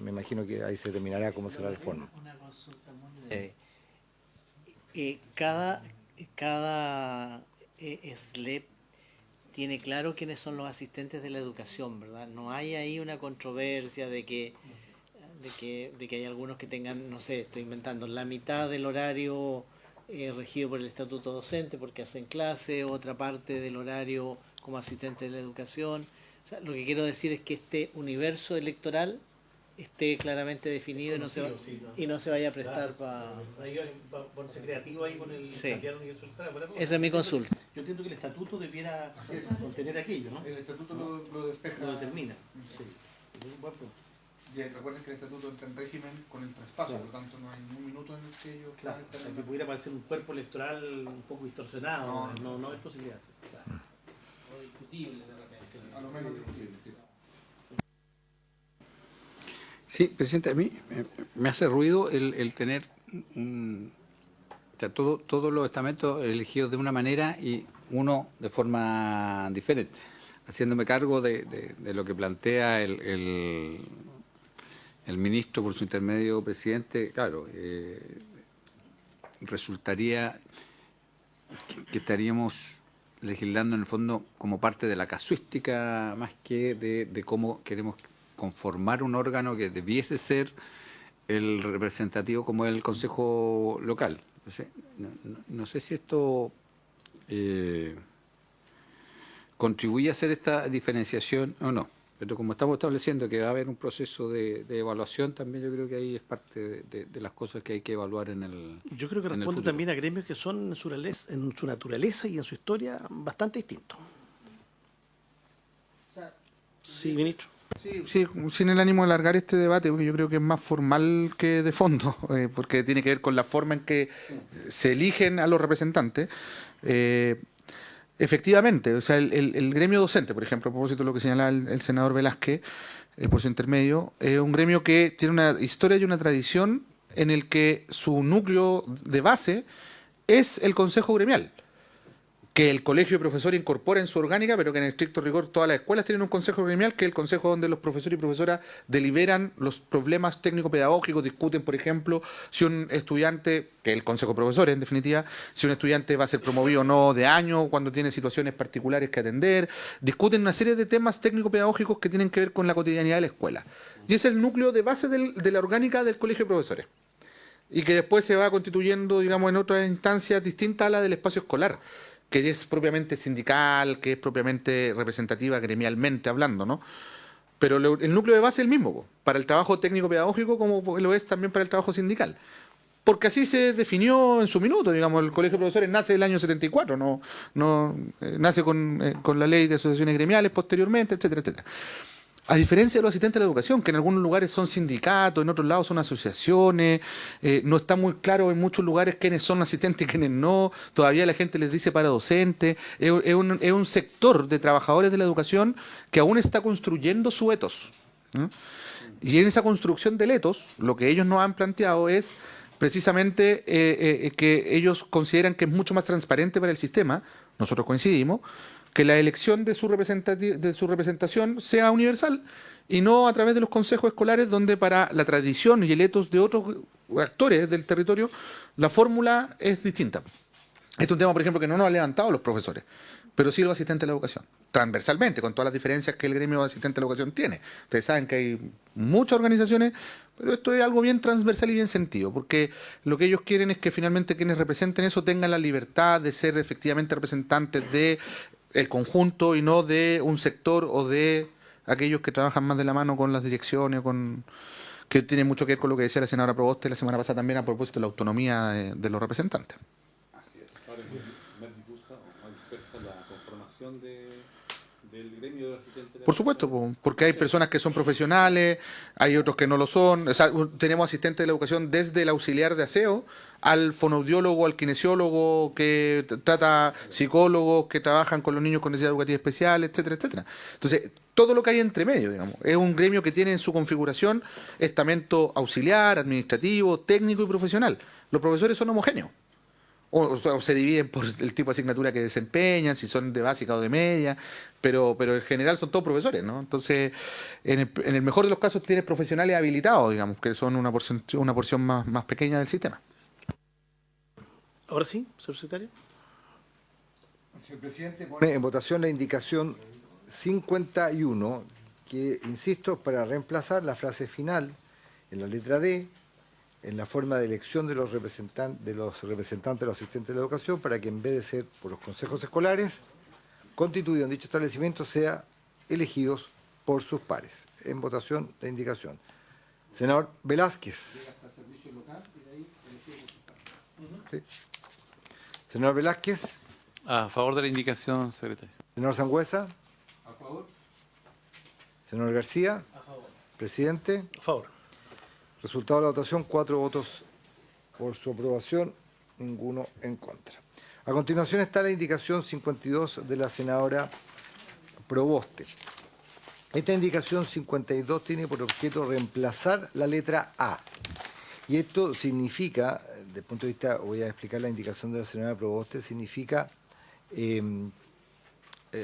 Me imagino que ahí se determinará cómo será la forma. Una consulta muy leve. Cada SLEP tiene claro quiénes son los asistentes de la educación, ¿verdad? No hay ahí una controversia de que hay algunos que tengan, no sé, estoy inventando, la mitad del horario regido por el estatuto docente porque hacen clase, otra parte del horario como asistente de la educación. O sea, lo que quiero decir es que este universo electoral esté claramente definido y no se vaya a prestar para... Ponerse creativo ahí con el Sí. cambiar universo electoral. Esa es mi consulta. Yo entiendo que el estatuto debiera contener aquello, ¿no? El estatuto lo despeja. Lo determina. Sí. Es un buen punto. Recuerden que el estatuto entra en régimen con el traspaso, Claro. por lo tanto no hay un minuto en el que ellos Claro, o sea, que pudiera parecer un cuerpo electoral un poco distorsionado, no es posibilidad. Claro. O discutible de repente. a lo menos discutible, sí. Sí, presidente, a mí me hace ruido el tener o sea, todos los estamentos elegidos de una manera y uno de forma diferente, haciéndome cargo de lo que plantea el ministro por su intermedio, presidente. Claro, resultaría que estaríamos legislando en el fondo como parte de la casuística más que de cómo queremos conformar un órgano que debiese ser el representativo como el Consejo Local. Entonces, no sé si esto contribuye a hacer esta diferenciación o no. Pero como estamos estableciendo que va a haber un proceso de evaluación, también yo creo que ahí es parte de las cosas que hay que evaluar en el Yo creo que en el responde futuro. también a gremios que son en su naturaleza y en su historia bastante distintos. Sí, ministro. Sí, sí, sin el ánimo de alargar este debate, porque yo creo que es más formal que de fondo, porque tiene que ver con la forma en que se eligen a los representantes. Efectivamente, o sea, el gremio docente, por ejemplo, a propósito de lo que señalaba el senador Velázquez, por su intermedio, es un gremio que tiene una historia y una tradición en el que su núcleo de base es el consejo gremial, que el colegio de profesores incorpora en su orgánica, pero que en estricto rigor todas las escuelas tienen un consejo gremial, que es el consejo donde los profesores y profesoras deliberan los problemas técnico-pedagógicos, discuten, por ejemplo, si un estudiante, que es el consejo de profesores en definitiva, si un estudiante va a ser promovido o no de año, cuando tiene situaciones particulares que atender, discuten una serie de temas técnico-pedagógicos que tienen que ver con la cotidianidad de la escuela. Y es el núcleo de base de la orgánica del colegio de profesores. Y que después se va constituyendo, digamos, en otras instancias distintas a la del espacio escolar, que es propiamente sindical, que es propiamente representativa gremialmente hablando, ¿no? Pero el núcleo de base es el mismo, po, para el trabajo técnico-pedagógico como lo es también para el trabajo sindical. Porque así se definió en su minuto, digamos, el Colegio de Profesores nace el año 74, nace con la ley de asociaciones gremiales posteriormente, etcétera, etcétera. A diferencia de los asistentes de la educación, que en algunos lugares son sindicatos, en otros lados son asociaciones, no está muy claro en muchos lugares quiénes son asistentes y quiénes no, todavía la gente les dice para docentes, es un sector de trabajadores de la educación que aún está construyendo su etos, ¿no? Y en esa construcción del etos, lo que ellos nos han planteado es precisamente que ellos consideran que es mucho más transparente para el sistema, nosotros coincidimos, que la elección de su representación sea universal y no a través de los consejos escolares, donde para la tradición y el etos de otros actores del territorio la fórmula es distinta. Este es un tema, por ejemplo, que no nos han levantado los profesores, pero sí los asistentes de la educación, transversalmente, con todas las diferencias que el gremio de asistentes de la educación tiene. Ustedes saben que hay muchas organizaciones, pero esto es algo bien transversal y bien sentido, porque lo que ellos quieren es que finalmente quienes representen eso tengan la libertad de ser efectivamente representantes de el conjunto y no de un sector o de aquellos que trabajan más de la mano con las direcciones, que tiene mucho que ver con lo que decía la senadora Proboste la semana pasada también a propósito de la autonomía de los representantes. Así es. Ahora es más difusa o más dispersa la conformación del gremio de asistentes. Por supuesto, porque hay personas que son profesionales, hay otros que no lo son. O sea, tenemos asistentes de la educación desde el auxiliar de aseo al fonoaudiólogo, al kinesiólogo, que trata psicólogos que trabajan con los niños con necesidad educativa especial, etcétera, etcétera. Entonces, todo lo que hay entre medio, digamos, es un gremio que tiene en su configuración estamento auxiliar, administrativo, técnico y profesional. Los profesores son homogéneos. O se dividen por el tipo de asignatura que desempeñan, si son de básica o de media, pero en general son todos profesores, ¿no? Entonces, en el mejor de los casos tienes profesionales habilitados, digamos, que son una porción más pequeña del sistema. Ahora sí, señor secretario. Señor presidente, pone en votación la indicación 51, que, insisto, para reemplazar la frase final en la letra D, en la forma de elección de los representantes de los asistentes de la educación, para que en vez de ser por los consejos escolares constituidos en dicho establecimiento, sea elegidos por sus pares. En votación la indicación. Senador Velázquez. Sí. Senador Velázquez. A favor de la indicación, secretario. Senador Sangüesa. A favor. Senador García. A favor. Presidente. A favor. Resultado de la votación, 4 votos por su aprobación, ninguno en contra. A continuación está la indicación 52 de la senadora Proboste. Esta indicación 52 tiene por objeto reemplazar la letra A. Y esto significa, desde el punto de vista, voy a explicar la indicación de la senadora Proboste, significa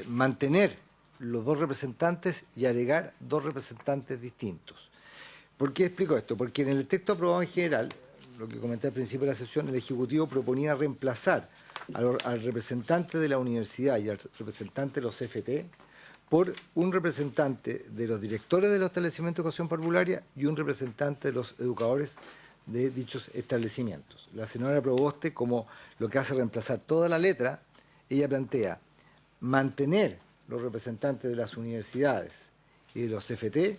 mantener los 2 representantes y agregar 2 representantes distintos. ¿Por qué explico esto? Porque en el texto aprobado en general, lo que comenté al principio de la sesión, el Ejecutivo proponía reemplazar al representante de la universidad y al representante de los CFT por un representante de los directores de los establecimientos de educación parvularia y un representante de los educadores de dichos establecimientos. La senadora Proboste, como lo que hace reemplazar toda la letra, ella plantea mantener los representantes de las universidades y de los CFT,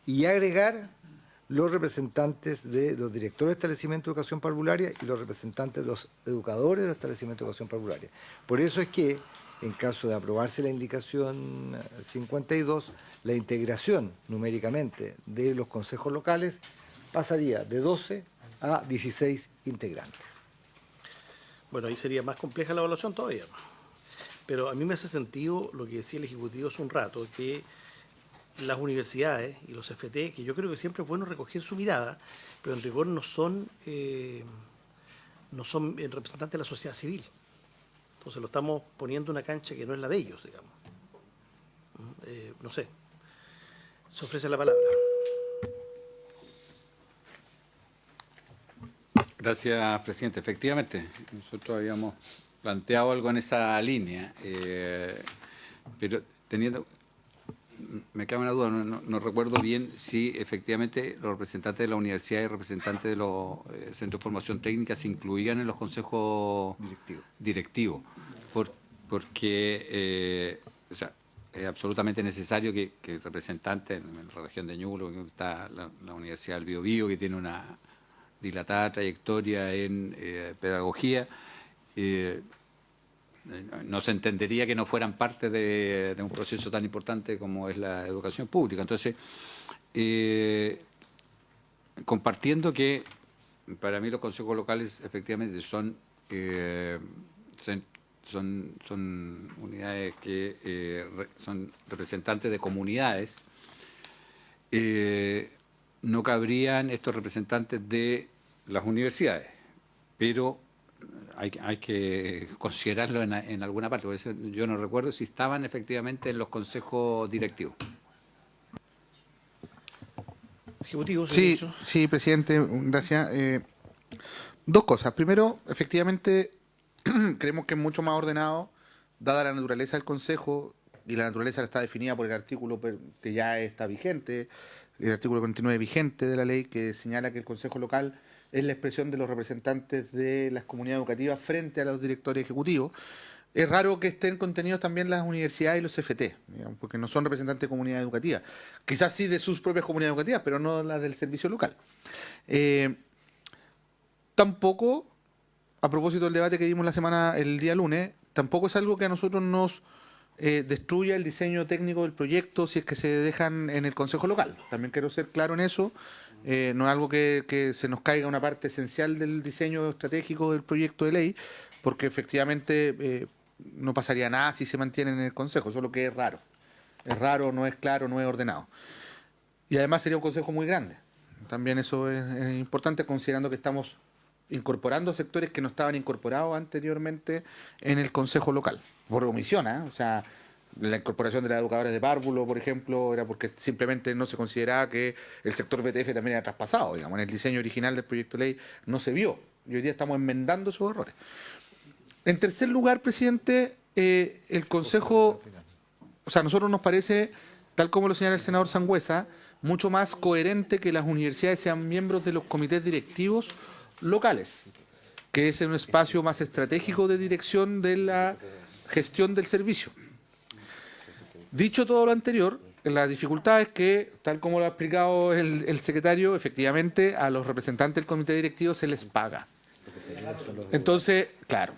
y agregar los representantes de los directores de establecimientos de educación parvularia y los representantes de los educadores de los establecimientos de educación parvularia. Por eso es que, en caso de aprobarse la indicación 52, la integración numéricamente de los consejos locales pasaría de 12 a 16 integrantes. Bueno, ahí sería más compleja la evaluación todavía. Pero a mí me hace sentido lo que decía el Ejecutivo hace un rato, que las universidades y los FT, que yo creo que siempre es bueno recoger su mirada, pero en rigor no son representantes de la sociedad civil. Entonces lo estamos poniendo en una cancha que no es la de ellos, digamos. No sé. Se ofrece la palabra. Gracias, presidente. Efectivamente, nosotros habíamos planteado algo en esa línea, pero me queda una duda, no recuerdo bien si efectivamente los representantes de la universidad y representantes de los centros de formación técnica se incluían en los consejos directivos, porque o sea, es absolutamente necesario que el representante en la región de Ñuble, que está la Universidad del Biobío, que tiene una dilatada trayectoria en pedagogía, no se entendería que no fueran parte de un proceso tan importante como es la educación pública. Entonces, compartiendo que para mí los consejos locales efectivamente son unidades que son representantes de comunidades, no cabrían estos representantes de las universidades, pero hay que considerarlo en alguna parte, por eso yo no recuerdo si estaban efectivamente en los consejos directivos. Ejecutivo, Sí, sí, presidente, gracias. Dos cosas. Primero, efectivamente, creemos que es mucho más ordenado, dada la naturaleza del Consejo, y la naturaleza está definida por el artículo que ya está vigente, el artículo 49 vigente de la ley, que señala que el Consejo Local es la expresión de los representantes de las comunidades educativas frente a los directores ejecutivos. Es raro que estén contenidos también las universidades y los CFT, digamos, porque no son representantes de comunidades educativas. Quizás sí de sus propias comunidades educativas, pero no las del servicio local. Tampoco, a propósito del debate que vimos el día lunes, tampoco es algo que a nosotros nos destruya el diseño técnico del proyecto si es que se dejan en el Consejo Local. También quiero ser claro en eso. No es algo que se nos caiga una parte esencial del diseño estratégico del proyecto de ley, porque efectivamente no pasaría nada si se mantienen en el Consejo, solo que es raro. Es raro, no es claro, no es ordenado. Y además sería un Consejo muy grande. También eso es importante, considerando que estamos incorporando sectores que no estaban incorporados anteriormente en el Consejo Local, por omisión, ¿eh? O sea, la incorporación de las educadoras de párvulo, por ejemplo, era porque simplemente no se consideraba que el sector BTF también era traspasado, digamos, en el diseño original del proyecto de ley no se vio, y hoy día estamos enmendando esos errores. En tercer lugar, presidente, el Consejo, o sea, a nosotros nos parece, tal como lo señala el senador Sangüesa, mucho más coherente que las universidades sean miembros de los comités directivos locales, que es un espacio más estratégico de dirección de la gestión del servicio. Dicho todo lo anterior, la dificultad es que, tal como lo ha explicado el secretario, efectivamente a los representantes del comité directivo se les paga. Entonces, claro,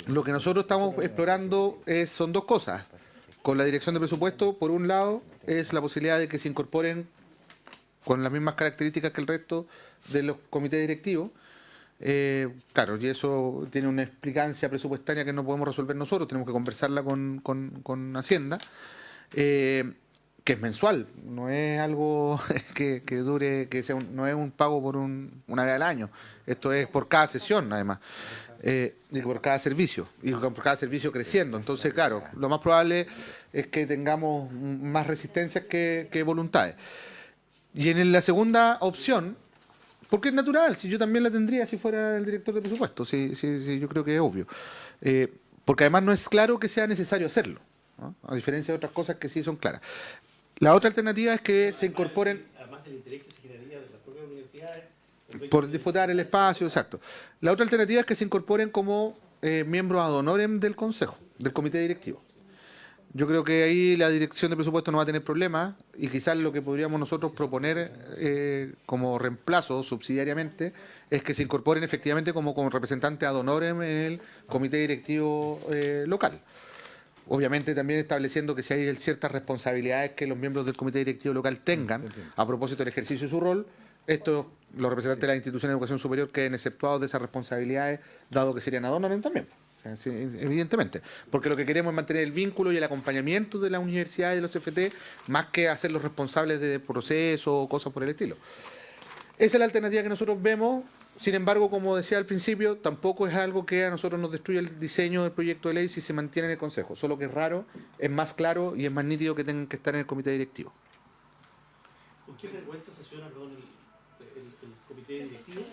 lo que nosotros estamos explorando son dos cosas. Con la dirección de presupuesto, por un lado, es la posibilidad de que se incorporen con las mismas características que el resto de los comités directivos. Claro, y eso tiene una explicancia presupuestaria que no podemos resolver nosotros, tenemos que conversarla con Hacienda, que es mensual, no es algo que dure, no es un pago por una vez al año, esto es por cada sesión además, y por cada servicio, y por cada servicio creciendo. Entonces, claro, lo más probable es que tengamos más resistencias que voluntades. Y en la segunda opción, porque es natural, si yo también la tendría si fuera el director de presupuesto, sí, yo creo que es obvio. Porque además no es claro que sea necesario hacerlo, ¿no? A diferencia de otras cosas que sí son claras. La otra alternativa es que se incorporen, además del interés que se generaría de las propias universidades, por disputar el espacio, exacto. La otra alternativa es que se incorporen como miembros ad honorem del Consejo, del Comité Directivo. Yo creo que ahí la dirección de presupuesto no va a tener problemas y quizás lo que podríamos nosotros proponer como reemplazo subsidiariamente es que se incorporen efectivamente como representante ad honorem en el comité directivo local. Obviamente también estableciendo que si hay ciertas responsabilidades que los miembros del comité directivo local tengan a propósito del ejercicio de su rol, los representantes de las instituciones de educación superior queden exceptuados de esas responsabilidades, dado que serían ad honorem también. Sí, evidentemente, porque lo que queremos es mantener el vínculo y el acompañamiento de las universidades y de los CFT, más que hacerlos responsables de procesos o cosas por el estilo. Esa es la alternativa que nosotros vemos. Sin embargo, como decía al principio, tampoco es algo que a nosotros nos destruya el diseño del proyecto de ley si se mantiene en el Consejo. Solo que es raro, es más claro y es más nítido que tengan que estar en el comité directivo. ¿Con qué frecuencia sesiona, perdón, el comité directivo?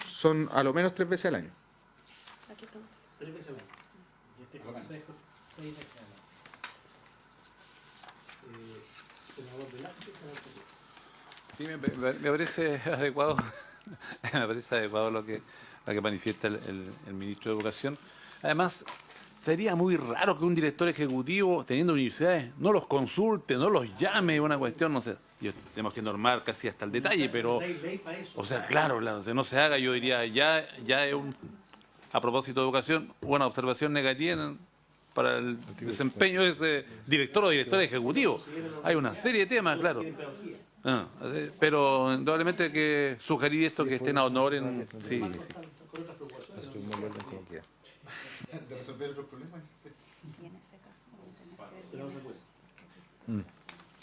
Son a lo menos 3 veces al año. Aquí estamos. 3 veces al año. Y este consejo, 6 veces al año. Senador Velázquez, senador Pérez. Sí, me parece adecuado, me parece adecuado lo que manifiesta el ministro de Educación. Además, sería muy raro que un director ejecutivo, teniendo universidades, no los consulte, no los llame, una cuestión, no sé. Tenemos que normar casi hasta el detalle, pero, o sea, claro, si no se haga, yo diría, ya es a propósito de educación, una observación negativa para el desempeño de ese director o director ejecutivo. Hay una serie de temas, claro. Pero indudablemente hay que sugerir esto, que estén a honor en... Sí, sí. De resolver otros problemas.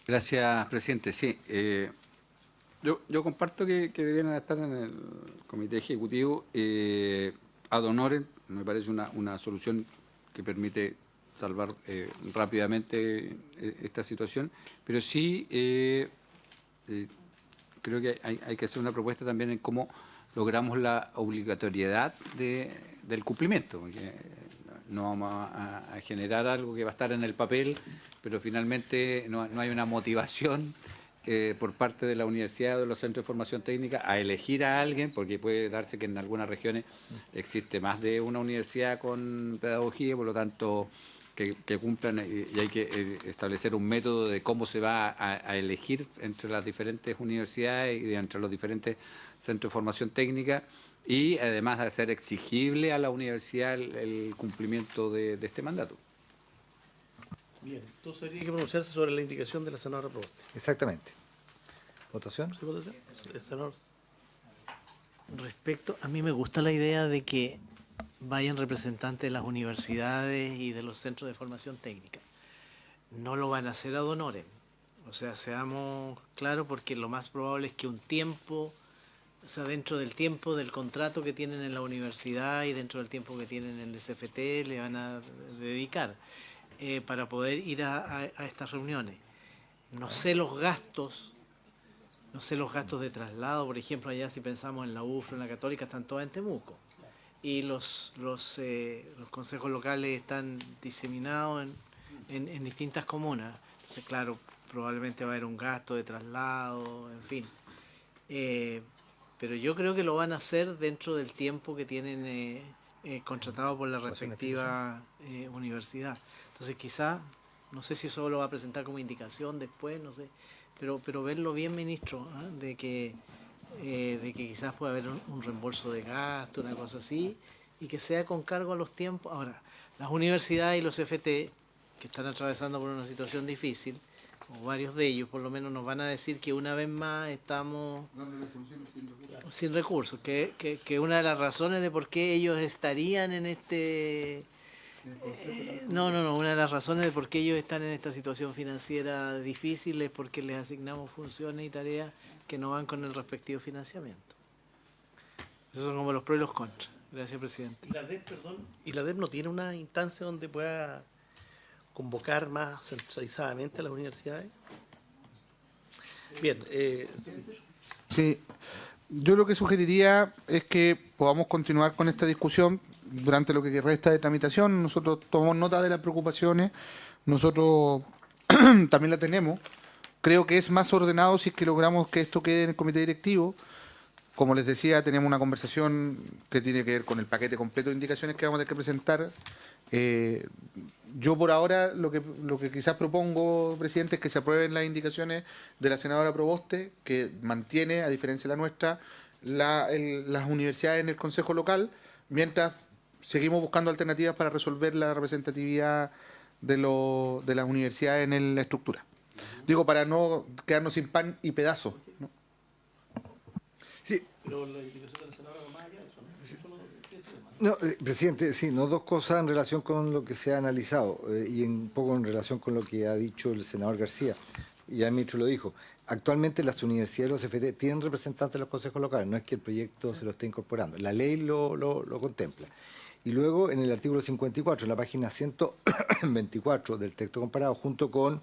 Gracias, presidente. Sí, yo comparto que debieran estar en el comité ejecutivo ad honorem. Me parece una solución que permite salvar rápidamente esta situación, pero sí creo que hay que hacer una propuesta también en cómo logramos la obligatoriedad del cumplimiento, porque no vamos a generar algo que va a estar en el papel, pero finalmente no hay una motivación por parte de la universidad o de los centros de formación técnica a elegir a alguien, porque puede darse que en algunas regiones existe más de una universidad con pedagogía, por lo tanto que cumplan, y hay que establecer un método de cómo se va a elegir entre las diferentes universidades y entre los diferentes centros de formación técnica, y además de hacer exigible a la universidad el cumplimiento de este mandato. Bien, entonces habría que pronunciarse sobre la indicación de la senadora Proboste. Exactamente. ¿Votación? ¿Sí, votación? Senador. Respecto, a mí me gusta la idea de que vayan representantes de las universidades y de los centros de formación técnica. No lo van a hacer ad honorem. O sea, seamos claros, porque lo más probable es que un tiempo, o sea, dentro del tiempo del contrato que tienen en la universidad y dentro del tiempo que tienen en el SFT, le van a dedicar para poder ir a estas reuniones. No sé los gastos de traslado, por ejemplo, allá si pensamos en la UFRO, en la Católica, están todas en Temuco. Y los consejos locales están diseminados en distintas comunas. Entonces, claro, probablemente va a haber un gasto de traslado, en fin. Pero yo creo que lo van a hacer dentro del tiempo que tienen contratado por la respectiva universidad. Entonces, quizá, no sé si eso lo va a presentar como indicación después, no sé, pero verlo bien, ministro, de que quizás pueda haber un reembolso de gasto, una cosa así, y que sea con cargo a los tiempos. Ahora, las universidades y los FT, que están atravesando por una situación difícil, o varios de ellos por lo menos, nos van a decir que una vez más estamos sin recursos, que una de las razones de por qué ellos estarían en una de las razones de por qué ellos están en esta situación financiera difícil es porque les asignamos funciones y tareas que no van con el respectivo financiamiento. Esos son como los pros y los contras. Gracias, presidente. ¿Y la DEP no tiene una instancia donde pueda convocar más centralizadamente a las universidades? Bien. Sí, yo lo que sugeriría es que podamos continuar con esta discusión durante lo que resta de tramitación. Nosotros tomamos nota de las preocupaciones, nosotros también la tenemos. Creo que es más ordenado si es que logramos que esto quede en el comité directivo. Como les decía, tenemos una conversación que tiene que ver con el paquete completo de indicaciones que vamos a tener que presentar. Yo por ahora lo que quizás propongo, presidente, es que se aprueben las indicaciones de la senadora Proboste, que mantiene, a diferencia de la nuestra, las universidades en el Consejo Local, mientras seguimos buscando alternativas para resolver la representatividad de las universidades en la estructura. Digo, para no quedarnos sin pan y pedazos, ¿no? Sí, Pero la indicación de la senadora va más allá de eso, ¿no? Eso solo ¿qué se llama? no, presidente, sí, no, dos cosas en relación con lo que se ha analizado y un poco en relación con lo que ha dicho el senador García. Y ya el ministro lo dijo. Actualmente las universidades y los CFT tienen representantes en los consejos locales, no es que el proyecto se lo esté incorporando. La ley lo contempla. Y luego en el artículo 54, en la página 124 del texto comparado, junto con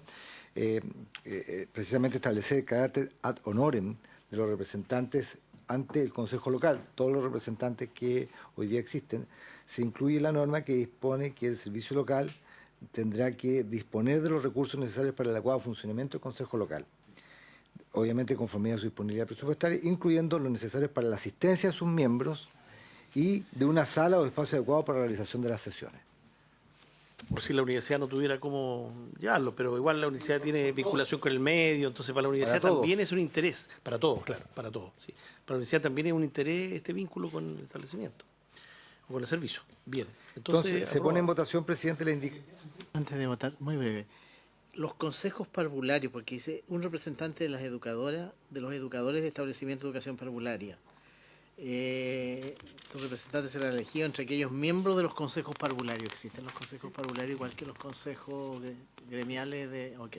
precisamente establecer el carácter ad honorem de los representantes ante el Consejo Local, todos los representantes que hoy día existen, se incluye la norma que dispone que el servicio local tendrá que disponer de los recursos necesarios para el adecuado funcionamiento del Consejo Local, obviamente conforme a su disponibilidad presupuestaria, incluyendo lo necesario para la asistencia de sus miembros y de una sala o espacio adecuado para la realización de las sesiones. Por si la universidad no tuviera cómo llevarlo, pero igual la universidad tiene vinculación con el medio, entonces para la universidad Para todos. también es un interés, para todos, claro, para todos. Sí. Para la universidad también es un interés este vínculo con el establecimiento o con el servicio. Bien, Entonces, se pone en aprobado. votación, presidente, la indicación. Antes de votar, muy breve. Los consejos parvularios, porque dice un representante de las educadoras, de los educadores de establecimiento de educación parvularia. Los representantes serán elegidos entre aquellos miembros de los consejos parvularios. Existen los consejos parvularios igual que los consejos gremiales de... Ok.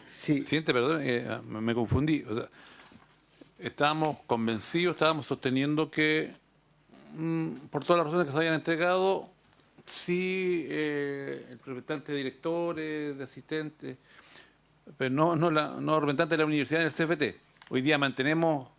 Sí, Presidente, perdón, me confundí. O sea, estábamos convencidos, estábamos sosteniendo que, por todas las razones que se habían entregado, sí, el representante de directores, de asistentes, pero no representante de la universidad en el CFT. Hoy día mantenemos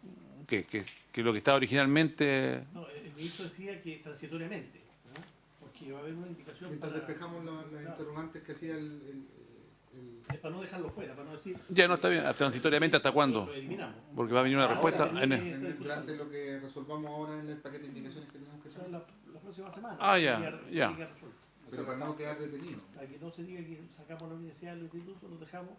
que lo que estaba originalmente... No, el ministro decía que transitoriamente, ¿no? Porque va a haber una indicación Mientras para, despejamos las interrogantes que hacía es para no dejarlo fuera, para no decir... Ya no está bien, transitoriamente ¿hasta cuándo? Lo eliminamos. Porque va a venir una Ahora respuesta... termine- durante lo que resolvamos ahora en el paquete de indicaciones que tenemos que O sea, hacer. la próxima semana. Ah, ya, que ya. quede resuelto. Pero para no quedar detenido. Para que no se diga que sacamos la universidad del instituto, los dejamos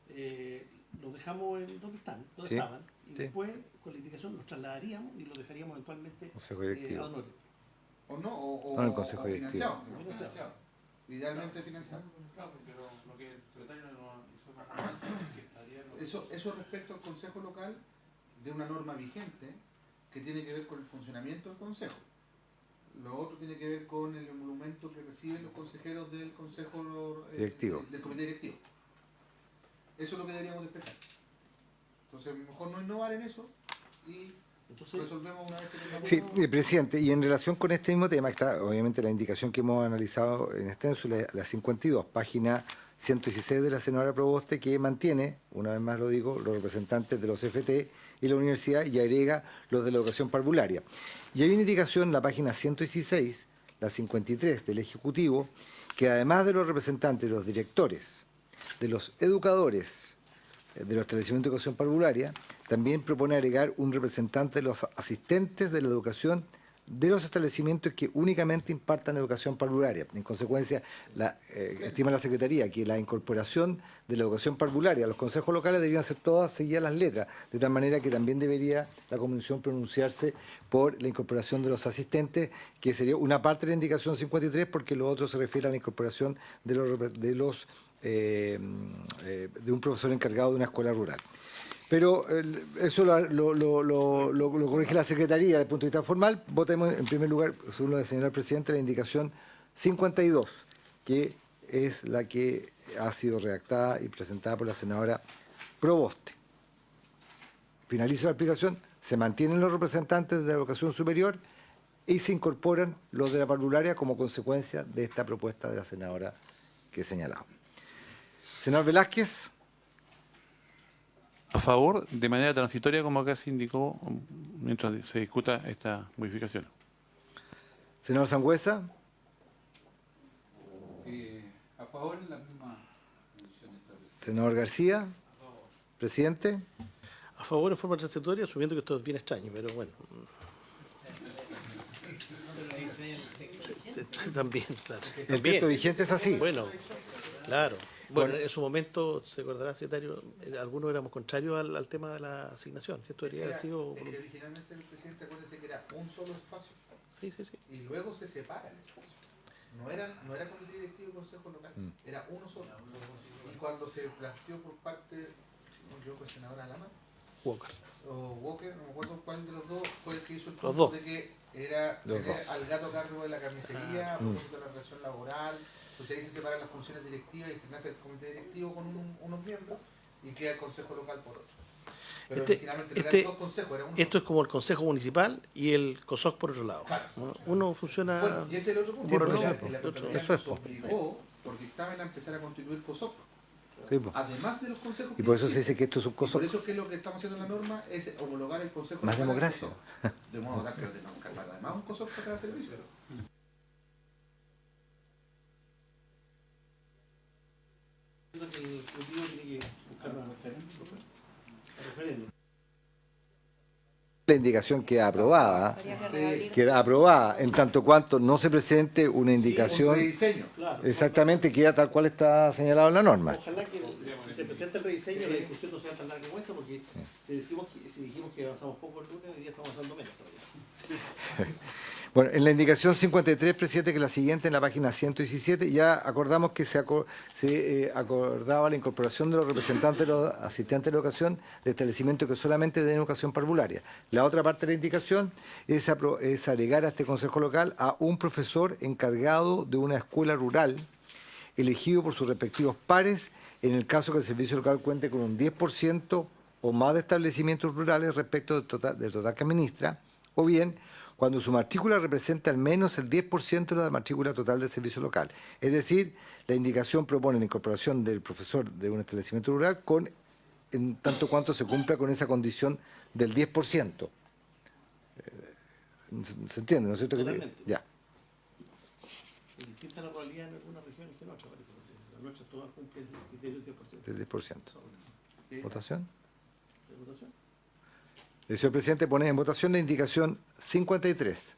en donde están, donde Sí, estaban, y sí. después con la indicación los trasladaríamos y los dejaríamos eventualmente Consejo directivo. ad honorem. O no, o No, en el Consejo o Directivo. financiado. Financiado. Idealmente financiado. pero lo que el secretario Eso respecto al Consejo Local de una norma vigente que tiene que ver con el funcionamiento del Consejo. Lo otro tiene que ver con el emolumento que reciben los consejeros del Consejo Directivo. del Comité Directivo. Eso es lo que deberíamos despejar. Entonces, mejor no innovar en eso y Entonces, resolvemos una vez que tengamos... Sí, presidente, y en relación con este mismo tema está obviamente la indicación que hemos analizado en extenso, la 52, página 116 de la senadora Proboste, que mantiene, una vez más lo digo, los representantes de los FT y la universidad y agrega los de la educación parvularia. Y hay una indicación en la página 116, la 53 del Ejecutivo, que además de los representantes de los directores, de los educadores, de los establecimientos de educación parvularia, también propone agregar un representante de los asistentes de la educación de los establecimientos que únicamente impartan educación parvularia. En consecuencia, estima la Secretaría que la incorporación de la educación parvularia a los consejos locales deberían ser todas seguidas las letras, de tal manera que también debería la Comisión pronunciarse por la incorporación de los asistentes, que sería una parte de la indicación 53, porque lo otro se refiere a la incorporación de un profesor encargado de una escuela rural. Pero eso lo corrige la Secretaría desde el punto de vista formal. Votemos en primer lugar, según lo de señalar el presidente, la indicación 52, que es la que ha sido redactada y presentada por la senadora Proboste. Finalizo la explicación, se mantienen los representantes de la educación superior y se incorporan los de la parvularia como consecuencia de esta propuesta de la senadora que he señalado. Senador Velázquez. A favor, de manera transitoria, como acá se indicó, mientras se discuta esta modificación. Senador Sangüesa. A favor en la misma condición establecida. Senador García. Presidente. A favor en forma transitoria, asumiendo que esto es bien extraño, pero bueno. También, claro. El También. texto vigente es así. Bueno, claro. Bueno, en su momento, se acordará, secretario, algunos éramos contrarios al tema de la asignación. Esto debería haber sido... Originalmente el presidente, acuérdense que era un solo espacio Sí, sí, sí. y luego se separa el espacio. No era comité directivo y consejo local, era uno solo. Y cuando se planteó por parte, si no me equivoco, el senador Alamán Walker. o Walker, no me acuerdo cuál de los dos fue el que hizo el Los punto dos. de que era Los tener dos. al gato a cargo de la carnicería, a propósito de la relación laboral. Entonces ahí se separan las funciones directivas y se nace el comité directivo con unos miembros y queda el consejo local por otro. Pero originalmente no eran dos consejos, era uno. Esto es como el Consejo Municipal y el COSOC por otro lado, ¿no? Uno funciona... Bueno, y ese es el otro punto. por pues, reloj, sí, la otro- Contraloría Eso es, nos obligó por dictamen a empezar a constituir COSOC. Sí, po. Además de los consejos. Y por eso que se dice que esto es un existen. Y COSOC. por eso es que lo que estamos haciendo en la norma es homologar el consejo. Más local al democracia. COSOC. De modo tal que lo tenemos que armar además un COSOC para cada servicio. La indicación queda aprobada. Queda aprobada en tanto cuanto no se presente una Un indicación. rediseño. Exactamente, queda tal cual está señalado en la norma. Ojalá que si se presente el rediseño, la discusión no sea tan larga como esta, porque si dijimos que avanzamos poco el lunes, hoy día estamos avanzando menos todavía. Bueno, en la indicación 53, presidente, que es la siguiente, en la página 117, ya acordamos que se acordaba la incorporación de los representantes de los asistentes de educación de establecimientos que solamente den educación parvularia. La otra parte de la indicación es agregar a este consejo local a un profesor encargado de una escuela rural elegido por sus respectivos pares en el caso que el servicio local cuente con un 10% o más de establecimientos rurales respecto del total que administra, o bien cuando su matrícula representa al menos el 10% de la matrícula total del servicio local. Es decir, la indicación propone la incorporación del profesor de un establecimiento rural en tanto cuanto se cumpla con esa condición del 10%. ¿Se entiende, no es cierto? Totalmente. Ya. Es distinta la realidad en algunas regiones que en otras, parece. Las nuestras todas cumplen el criterio del 10%. Del 10%. ¿Votación? ¿De votación? El señor presidente pone en votación la indicación 53.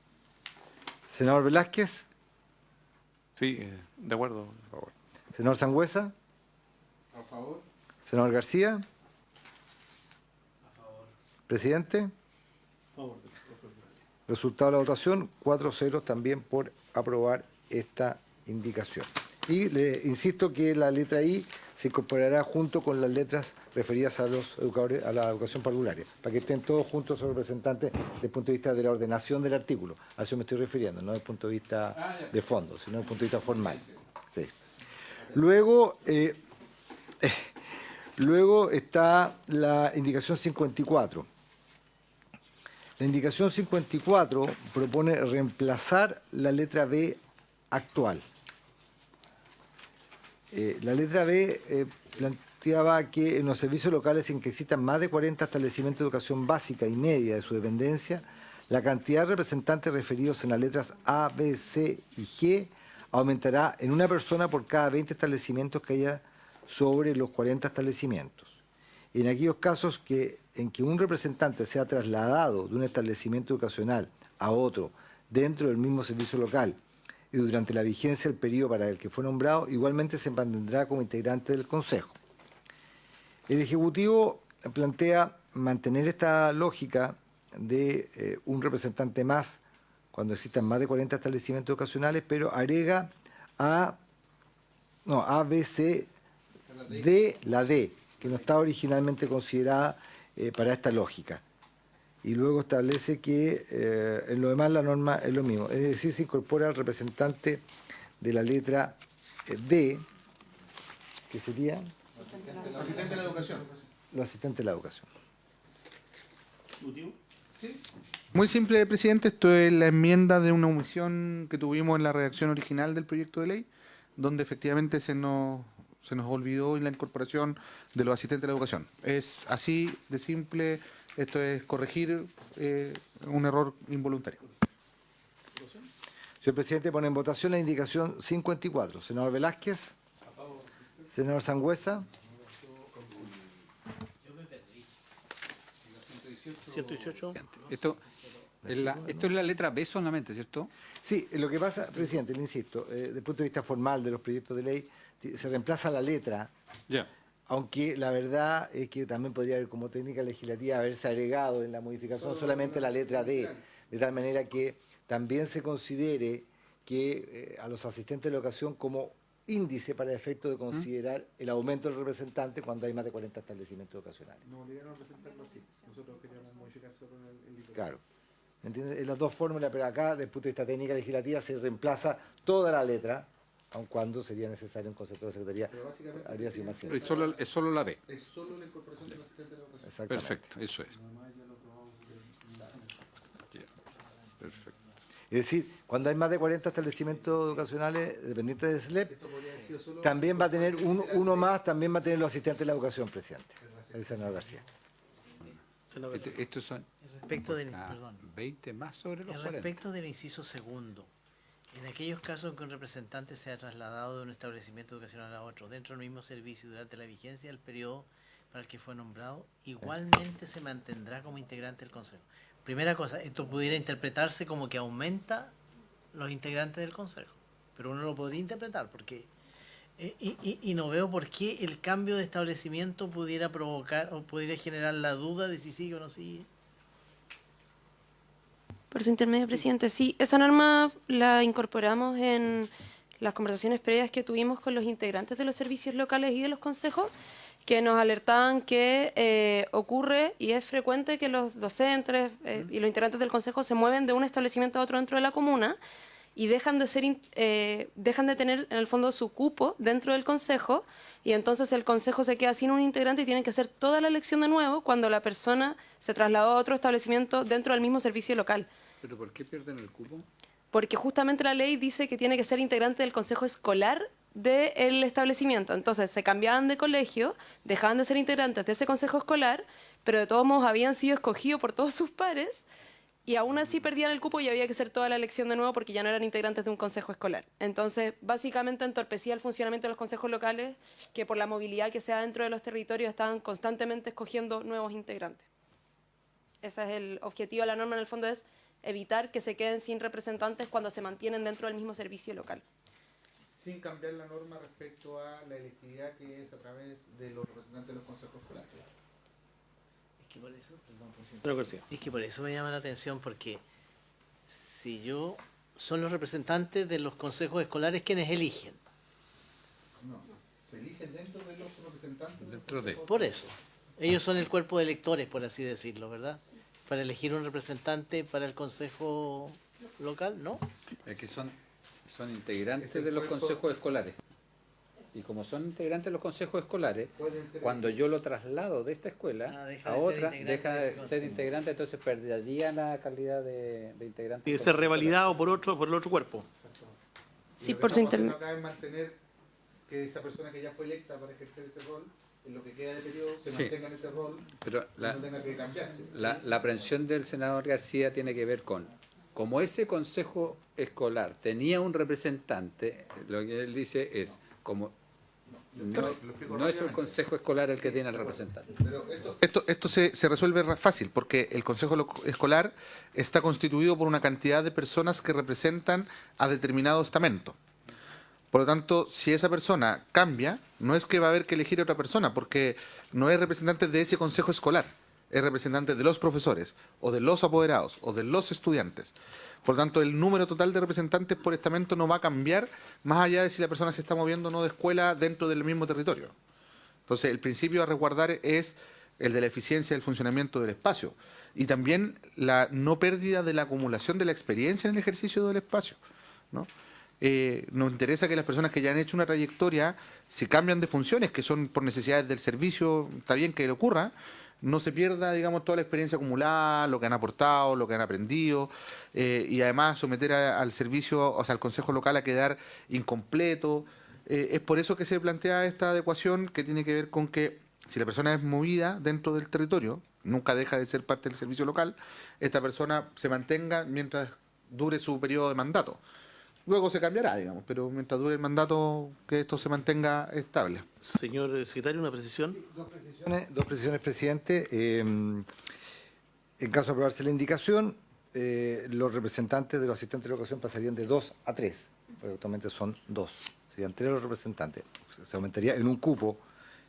Senador Velázquez, Sí, de acuerdo. senador Sangüesa, A favor. senador García, presidente, A favor del profesor. resultado de la votación, 4-0 también por aprobar esta indicación. Y le insisto que la letra I se incorporará junto con las letras referidas a los educadores, a la educación parvularia, para que estén todos juntos los representantes desde el punto de vista de la ordenación del artículo. A eso me estoy refiriendo, no desde el punto de vista de fondo, sino desde el punto de vista formal. Sí. Luego, luego está la indicación 54. La indicación 54 propone reemplazar la letra B actual. La letra B planteaba que en los servicios locales en que existan más de 40 establecimientos de educación básica y media de su dependencia, la cantidad de representantes referidos en las letras A, B, C y G aumentará en una persona por cada 20 establecimientos que haya sobre los 40 establecimientos. En aquellos casos en que un representante sea trasladado de un establecimiento educacional a otro dentro del mismo servicio local y durante la vigencia del periodo para el que fue nombrado, igualmente se mantendrá como integrante del Consejo. El Ejecutivo plantea mantener esta lógica de un representante más cuando existan más de 40 establecimientos educacionales, pero agrega A, B, C, D, la D, que no estaba originalmente considerada para esta lógica. Y luego establece que en lo demás la norma es lo mismo. Es decir, se incorpora al representante de la letra D, que sería Asistente de la educación. los asistentes de la educación. ¿Motivo? Muy simple, presidente. Esto es la enmienda de una omisión que tuvimos en la redacción original del proyecto de ley, donde efectivamente se nos olvidó la incorporación de los asistentes de la educación. Es así de simple. Esto es corregir un error involuntario. Señor presidente, pone en votación la indicación 54. Senador Velázquez. Senador Sangüesa. 118. Esto es la letra B solamente, ¿cierto? Sí, lo que pasa, presidente, le insisto, desde el punto de vista formal de los proyectos de ley, se reemplaza la letra, Ya. aunque la verdad es que también podría haber como técnica legislativa haberse agregado en la modificación solamente la letra D, de tal manera que también se considere que a los asistentes de educación como índice para efecto de considerar el aumento del representante cuando hay más de 40 establecimientos educacionales. No obligaron a presentarlo así. Nosotros queríamos modificar solo el litoral. Claro. ¿Entiendes? En las dos fórmulas, pero acá, desde el punto de vista técnica legislativa, se reemplaza toda la letra, aun cuando sería necesario un concepto de secretaría. Pero básicamente Habría sido más simple. Es solo la B. Es solo la incorporación de los asistentes de la educación. Exactamente. Perfecto, eso es. Ya, perfecto. Es decir, cuando hay más de 40 establecimientos educacionales dependientes del SLEP, también va a tener uno más, también va a tener los asistentes de la educación, presidente. El senador García. Estos son Respecto del, ah, perdón, 20 más sobre los 40. respecto del inciso segundo, en aquellos casos en que un representante se ha trasladado de un establecimiento educacional a otro dentro del mismo servicio durante la vigencia del periodo para el que fue nombrado, igualmente se mantendrá como integrante del Consejo. Primera cosa, esto pudiera interpretarse como que aumenta los integrantes del Consejo, pero uno lo podría interpretar porque y no veo por qué el cambio de establecimiento pudiera provocar o pudiera generar la duda de si sigue o no sigue. Por su intermedio, presidente, sí, esa norma la incorporamos en las conversaciones previas que tuvimos con los integrantes de los servicios locales y de los consejos, que nos alertaban que ocurre y es frecuente que los docentes y los integrantes del consejo se mueven de un establecimiento a otro dentro de la comuna y dejan de tener en el fondo su cupo dentro del consejo, y entonces el consejo se queda sin un integrante y tienen que hacer toda la elección de nuevo cuando la persona se trasladó a otro establecimiento dentro del mismo servicio local. ¿Pero por qué pierden el cupo? Porque justamente la ley dice que tiene que ser integrante del consejo escolar del establecimiento. Entonces se cambiaban de colegio, dejaban de ser integrantes de ese consejo escolar, pero de todos modos habían sido escogidos por todos sus pares y aún así perdían el cupo y había que hacer toda la elección de nuevo porque ya no eran integrantes de un consejo escolar. Entonces, básicamente entorpecía el funcionamiento de los consejos locales, que por la movilidad que se da dentro de los territorios estaban constantemente escogiendo nuevos integrantes. Ese es el objetivo de la norma, en el fondo, es evitar que se queden sin representantes cuando se mantienen dentro del mismo servicio local. Sin cambiar la norma respecto a la electividad que es a través de los representantes de los consejos escolares. Es que por eso, perdón, presidente. Señor García. Es que por eso me llama la atención, porque si yo son los representantes de los consejos escolares quienes eligen. No, se eligen dentro de los representantes. Dentro de. Por eso, ellos son el cuerpo de electores, por así decirlo, ¿verdad? Para elegir un representante para el consejo local, ¿no? Es que son integrantes Es el de los cuerpo- consejos escolares. Y como son integrantes de los consejos escolares, Pueden ser cuando yo lo traslado de esta escuela Deja a de ser otra, integrante deja de de ese ser consejo. integrante, entonces perdería la calidad de integrante. Y de del ser consejo revalidado por el otro cuerpo. Sí, Lo que por su estamos haciendo intermedio. acá es mantener que esa persona que ya fue electa para ejercer ese rol, en lo que queda de periodo, se Sí. mantenga en ese rol Pero y no tenga que cambiarse. la aprehensión del senador García tiene que ver con, como ese consejo escolar tenía un representante, lo que él dice es, como no es el consejo escolar el que tiene el representante. Pero esto se resuelve fácil, porque el consejo escolar está constituido por una cantidad de personas que representan a determinado estamento. Por lo tanto, si esa persona cambia, no es que va a haber que elegir a otra persona, porque no es representante de ese consejo escolar, es representante de los profesores, o de los apoderados, o de los estudiantes. Por lo tanto, el número total de representantes por estamento no va a cambiar, más allá de si la persona se está moviendo o no de escuela dentro del mismo territorio. Entonces, el principio a resguardar es el de la eficiencia del funcionamiento del espacio y también la no pérdida de la acumulación de la experiencia en el ejercicio del espacio, ¿no? Nos interesa que las personas que ya han hecho una trayectoria, si cambian de funciones, que son por necesidades del servicio, está bien que le ocurra, no se pierda, digamos, toda la experiencia acumulada, lo que han aportado, lo que han aprendido, y además someter al servicio, o sea, al consejo local a quedar incompleto. Es por eso que se plantea esta adecuación que tiene que ver con que si la persona es movida dentro del territorio, nunca deja de ser parte del servicio local, esta persona se mantenga mientras dure su periodo de mandato. Luego se cambiará, digamos, pero mientras dure el mandato, que esto se mantenga estable. Señor secretario, una precisión. Dos precisiones, presidente. En caso de aprobarse la indicación, los representantes de los asistentes de la educación pasarían de 2 a 3, porque actualmente son 2. Serían 3 los representantes. Se aumentaría en un cupo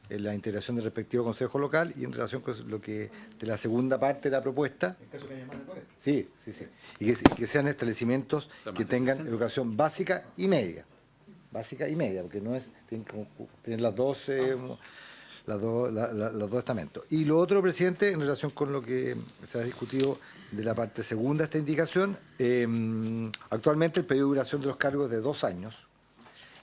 en la integración del respectivo consejo local y en relación con lo que de la segunda parte de la propuesta. En caso que haya más de 40. Sí. Y que sean establecimientos que tengan educación básica y media. Básica y media, porque no es, tienen las dos, los dos estamentos. Y lo otro, presidente, en relación con lo que se ha discutido de la parte segunda de esta indicación, actualmente el periodo de duración de los cargos es de 2 años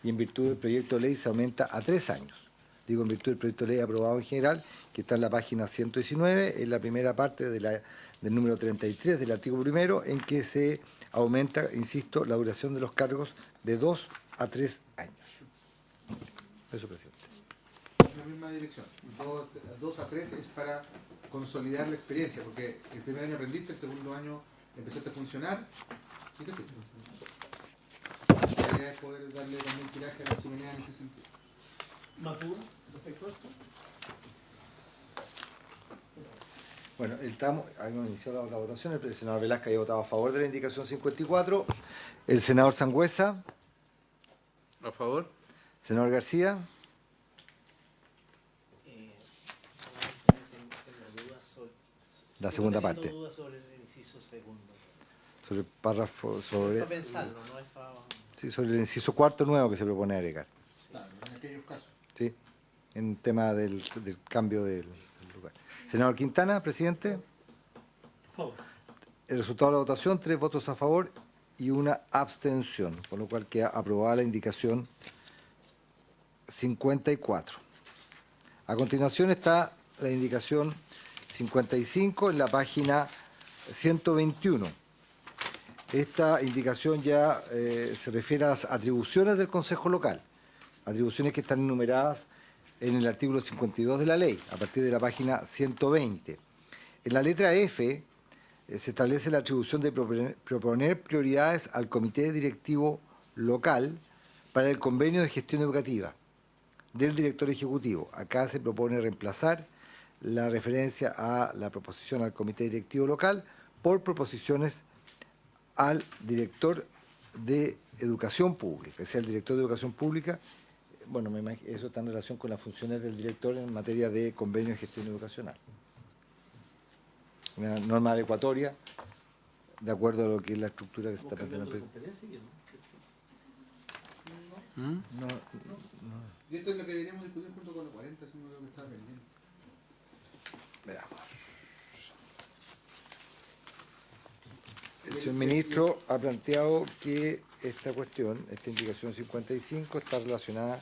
y en virtud del proyecto de ley se aumenta a 3 años. Digo, en virtud del proyecto de ley aprobado en general, que está en la página 119, en la primera parte del número 33 del artículo primero, en que se aumenta, insisto, la duración de los cargos de 2 a 3 años. Eso, presidente. En la misma dirección. 2 a 3 es para consolidar la experiencia, porque el primer año aprendiste, el segundo año empezaste a funcionar y te fuiste. La idea es poder darle también tiraje a la chimenea en ese sentido. ¿Más dudas respecto a esto? Bueno, habíamos iniciado la votación. El senador Velasco había votado a favor de la indicación 54. El senador Sangüesa. ¿A favor? Senador García. La segunda parte. Tengo dudas sobre el inciso segundo. Sobre el párrafo, sobre... Para pensarlo, no es para... Sí, sobre el inciso cuarto nuevo que se propone agregar. Claro, en aquellos casos. Sí, en tema del cambio del lugar. Senador Quintana, presidente. Por favor. El resultado de la votación, 3 votos a favor y 1 abstención, con lo cual queda aprobada la indicación 54. A continuación está la indicación 55 en la página 121. Esta indicación ya se refiere a las atribuciones del Consejo Local, atribuciones que están enumeradas en el artículo 52 de la ley, a partir de la página 120. En la letra F se establece la atribución de proponer prioridades al Comité Directivo Local para el convenio de gestión educativa del director ejecutivo. Acá se propone reemplazar la referencia a la proposición al Comité Directivo Local por proposiciones al director de Educación Pública, es decir, el director de Educación Pública. Bueno, me imagino, eso está en relación con las funciones del director en materia de convenio de gestión educacional. Una norma adecuatoria de acuerdo a lo que es la estructura que se está planteando. Y esto es lo que deberíamos discutir junto con los 40, si no lo que está pendiente. Veamos. El señor ministro ha planteado que esta cuestión, esta indicación 55, está relacionada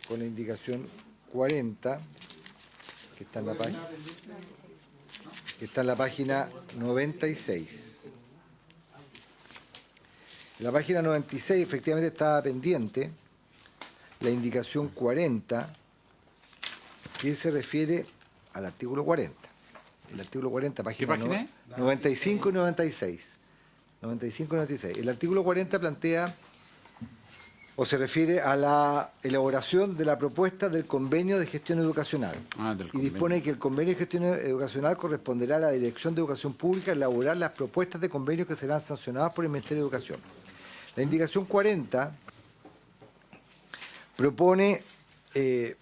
con la indicación 40, que está en la página 96. En la página 96 efectivamente estaba pendiente la indicación 40, que se refiere al artículo 40. El artículo 40, ¿Qué página es? 95 y 96. 95 y 96. El artículo 40 plantea o se refiere a la elaboración de la propuesta del convenio de gestión educacional. Y dispone que el convenio de gestión educacional corresponderá a la Dirección de Educación Pública elaborar las propuestas de convenio que serán sancionadas por el Ministerio de Educación. La indicación 40 propone en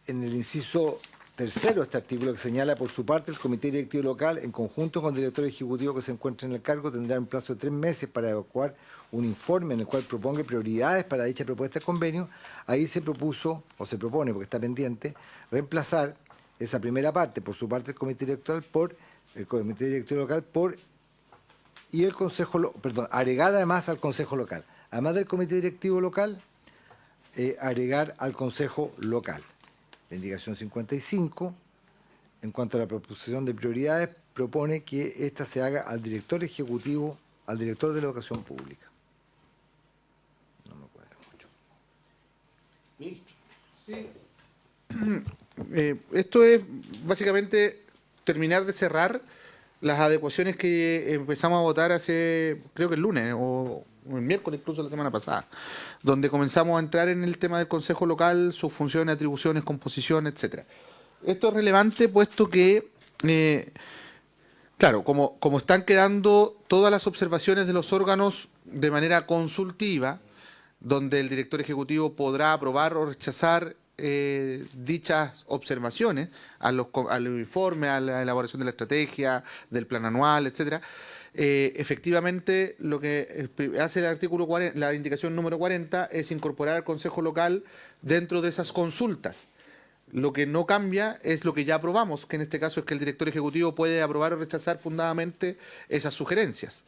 el inciso tercero de este artículo, que señala por su parte el Comité Directivo Local, en conjunto con el director ejecutivo que se encuentre en el cargo, tendrá un plazo de 3 meses para evacuar un informe en el cual proponga prioridades para dicha propuesta de convenio. Ahí se propuso, o se propone, porque está pendiente, reemplazar esa primera parte, por su parte el Comité Directivo Local, y el Consejo, agregar además al Consejo Local. Además del Comité Directivo Local, agregar al Consejo Local. La indicación 55, en cuanto a la proposición de prioridades, propone que ésta se haga al director ejecutivo, al director de la educación pública. No me cuadra mucho. Ministro. Esto es básicamente terminar de cerrar las adecuaciones que empezamos a votar hace, creo que el lunes o el miércoles, incluso la semana pasada, donde comenzamos a entrar en el tema del Consejo Local, sus funciones, atribuciones, composición, etcétera. Esto es relevante puesto que Claro, como están quedando todas las observaciones de los órganos de manera consultiva, donde el director ejecutivo podrá aprobar o rechazar dichas observaciones al informe, a la elaboración de la estrategia, del plan anual, etcétera. Efectivamente, lo que hace el artículo 40, la indicación número 40 es incorporar al Consejo Local dentro de esas consultas. Lo que no cambia es lo que ya aprobamos, que en este caso es que el director ejecutivo puede aprobar o rechazar fundadamente esas sugerencias.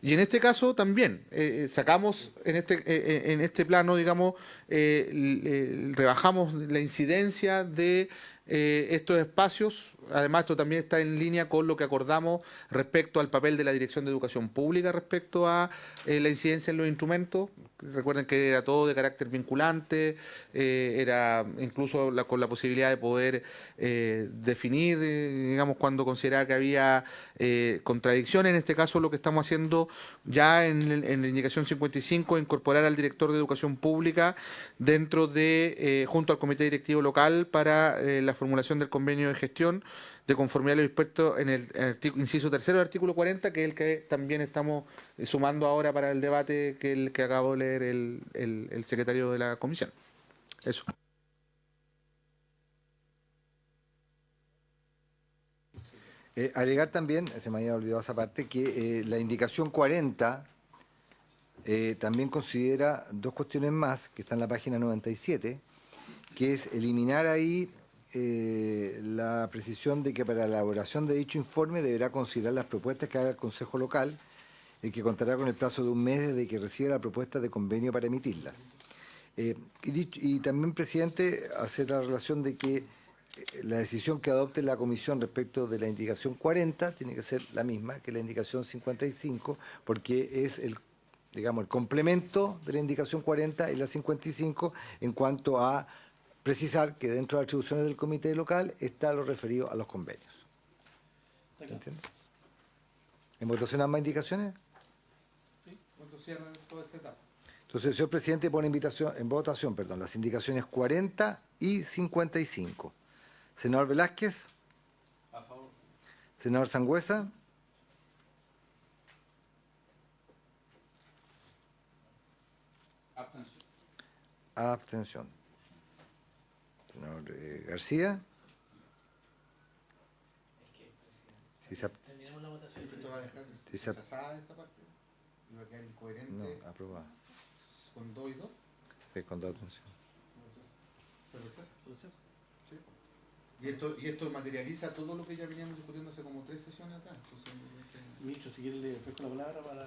Y en este caso también sacamos en este plano, digamos, rebajamos la incidencia de estos espacios. Además, esto también está en línea con lo que acordamos respecto al papel de la Dirección de Educación Pública respecto a la incidencia en los instrumentos. Recuerden que era todo de carácter vinculante, era incluso con la posibilidad de poder definir, digamos, cuando consideraba que había contradicción. En este caso, lo que estamos haciendo ya en la indicación 55, incorporar al director de Educación Pública dentro de, junto al Comité Directivo Local para la formulación del convenio de gestión de conformidad a lo dispuesto en el inciso tercero del artículo 40, que es el que también estamos sumando ahora para el debate, que el que acabo de leer el secretario de la comisión. Eso. Agregar también, se me había olvidado esa parte, que la indicación 40 también considera dos cuestiones más, que está en la página 97, que es eliminar ahí la precisión de que para la elaboración de dicho informe deberá considerar las propuestas que haga el Consejo Local, el que contará con el plazo de un mes desde que reciba la propuesta de convenio para emitirlas. Y también, presidente, hacer la relación de que la decisión que adopte la comisión respecto de la indicación 40 tiene que ser la misma que la indicación 55, porque es el complemento de la indicación 40 y la 55 en cuanto a precisar que dentro de las atribuciones del comité local está lo referido a los convenios. ¿Se entiende? ¿En votación ambas indicaciones? Sí, cuando cierran toda esta etapa. Entonces, señor presidente, pone en votación las indicaciones 40 y 55. Senador Velázquez. A favor. Senador Sangüesa. Abstención. Abstención. Senador García. Terminamos la votación. Sí, se esta parte, iba a quedar incoherente. No, aprobado. Con 2 y 2. Sí, con dos abstenciones. ¿Se rechaza? Sí. Y esto materializa todo lo que ya veníamos discutiendo hace como 3 sesiones atrás. Ministro, si quiere le ofrezco la palabra para...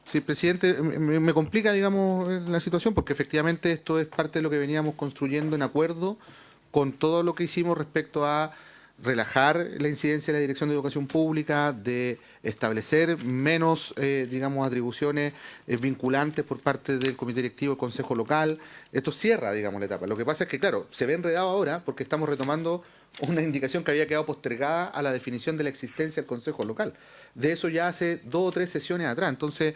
Sí, presidente, me complica, digamos, la situación porque efectivamente esto es parte de lo que veníamos construyendo en acuerdo con todo lo que hicimos respecto a relajar la incidencia de la Dirección de Educación Pública, de establecer menos, digamos, atribuciones vinculantes por parte del Comité Directivo, el Consejo Local. Esto cierra, digamos, la etapa. Lo que pasa es que, claro, se ve enredado ahora porque estamos retomando una indicación que había quedado postergada a la definición de la existencia del Consejo Local. De eso ya hace 2 o 3 sesiones atrás. Entonces,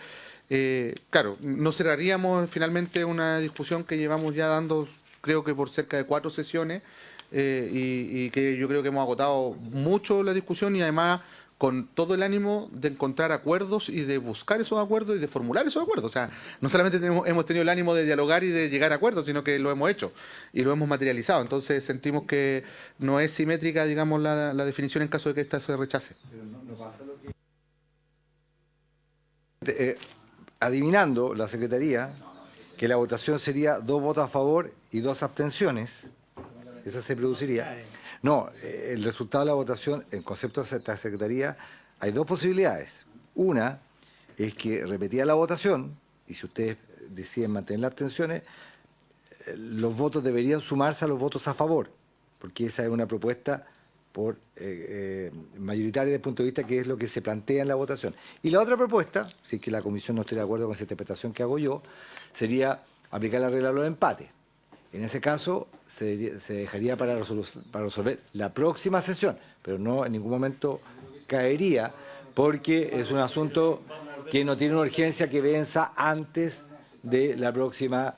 claro, no cerraríamos finalmente una discusión que llevamos ya dando, creo que por cerca de 4 sesiones, y que yo creo que hemos agotado mucho la discusión y además con todo el ánimo de encontrar acuerdos y de buscar esos acuerdos y de formular esos acuerdos. O sea, no solamente hemos tenido el ánimo de dialogar y de llegar a acuerdos, sino que lo hemos hecho y lo hemos materializado. Entonces sentimos que no es simétrica, digamos, la definición en caso de que esta se rechace. Adivinando la Secretaría que la votación sería 2 votos a favor y 2 abstenciones, esa se produciría. No, el resultado de la votación, en concepto de esta Secretaría, hay 2 posibilidades. Una es que repetía la votación, y si ustedes deciden mantener las abstenciones, los votos deberían sumarse a los votos a favor, porque esa es una propuesta mayoritaria desde el punto de vista que es lo que se plantea en la votación. Y la otra propuesta, si es que la comisión no esté de acuerdo con esa interpretación que hago yo, sería aplicar la regla de los empates. En ese caso, se dejaría para resolver la próxima sesión, pero no en ningún momento caería, porque es un asunto que no tiene una urgencia que venza antes de la próxima...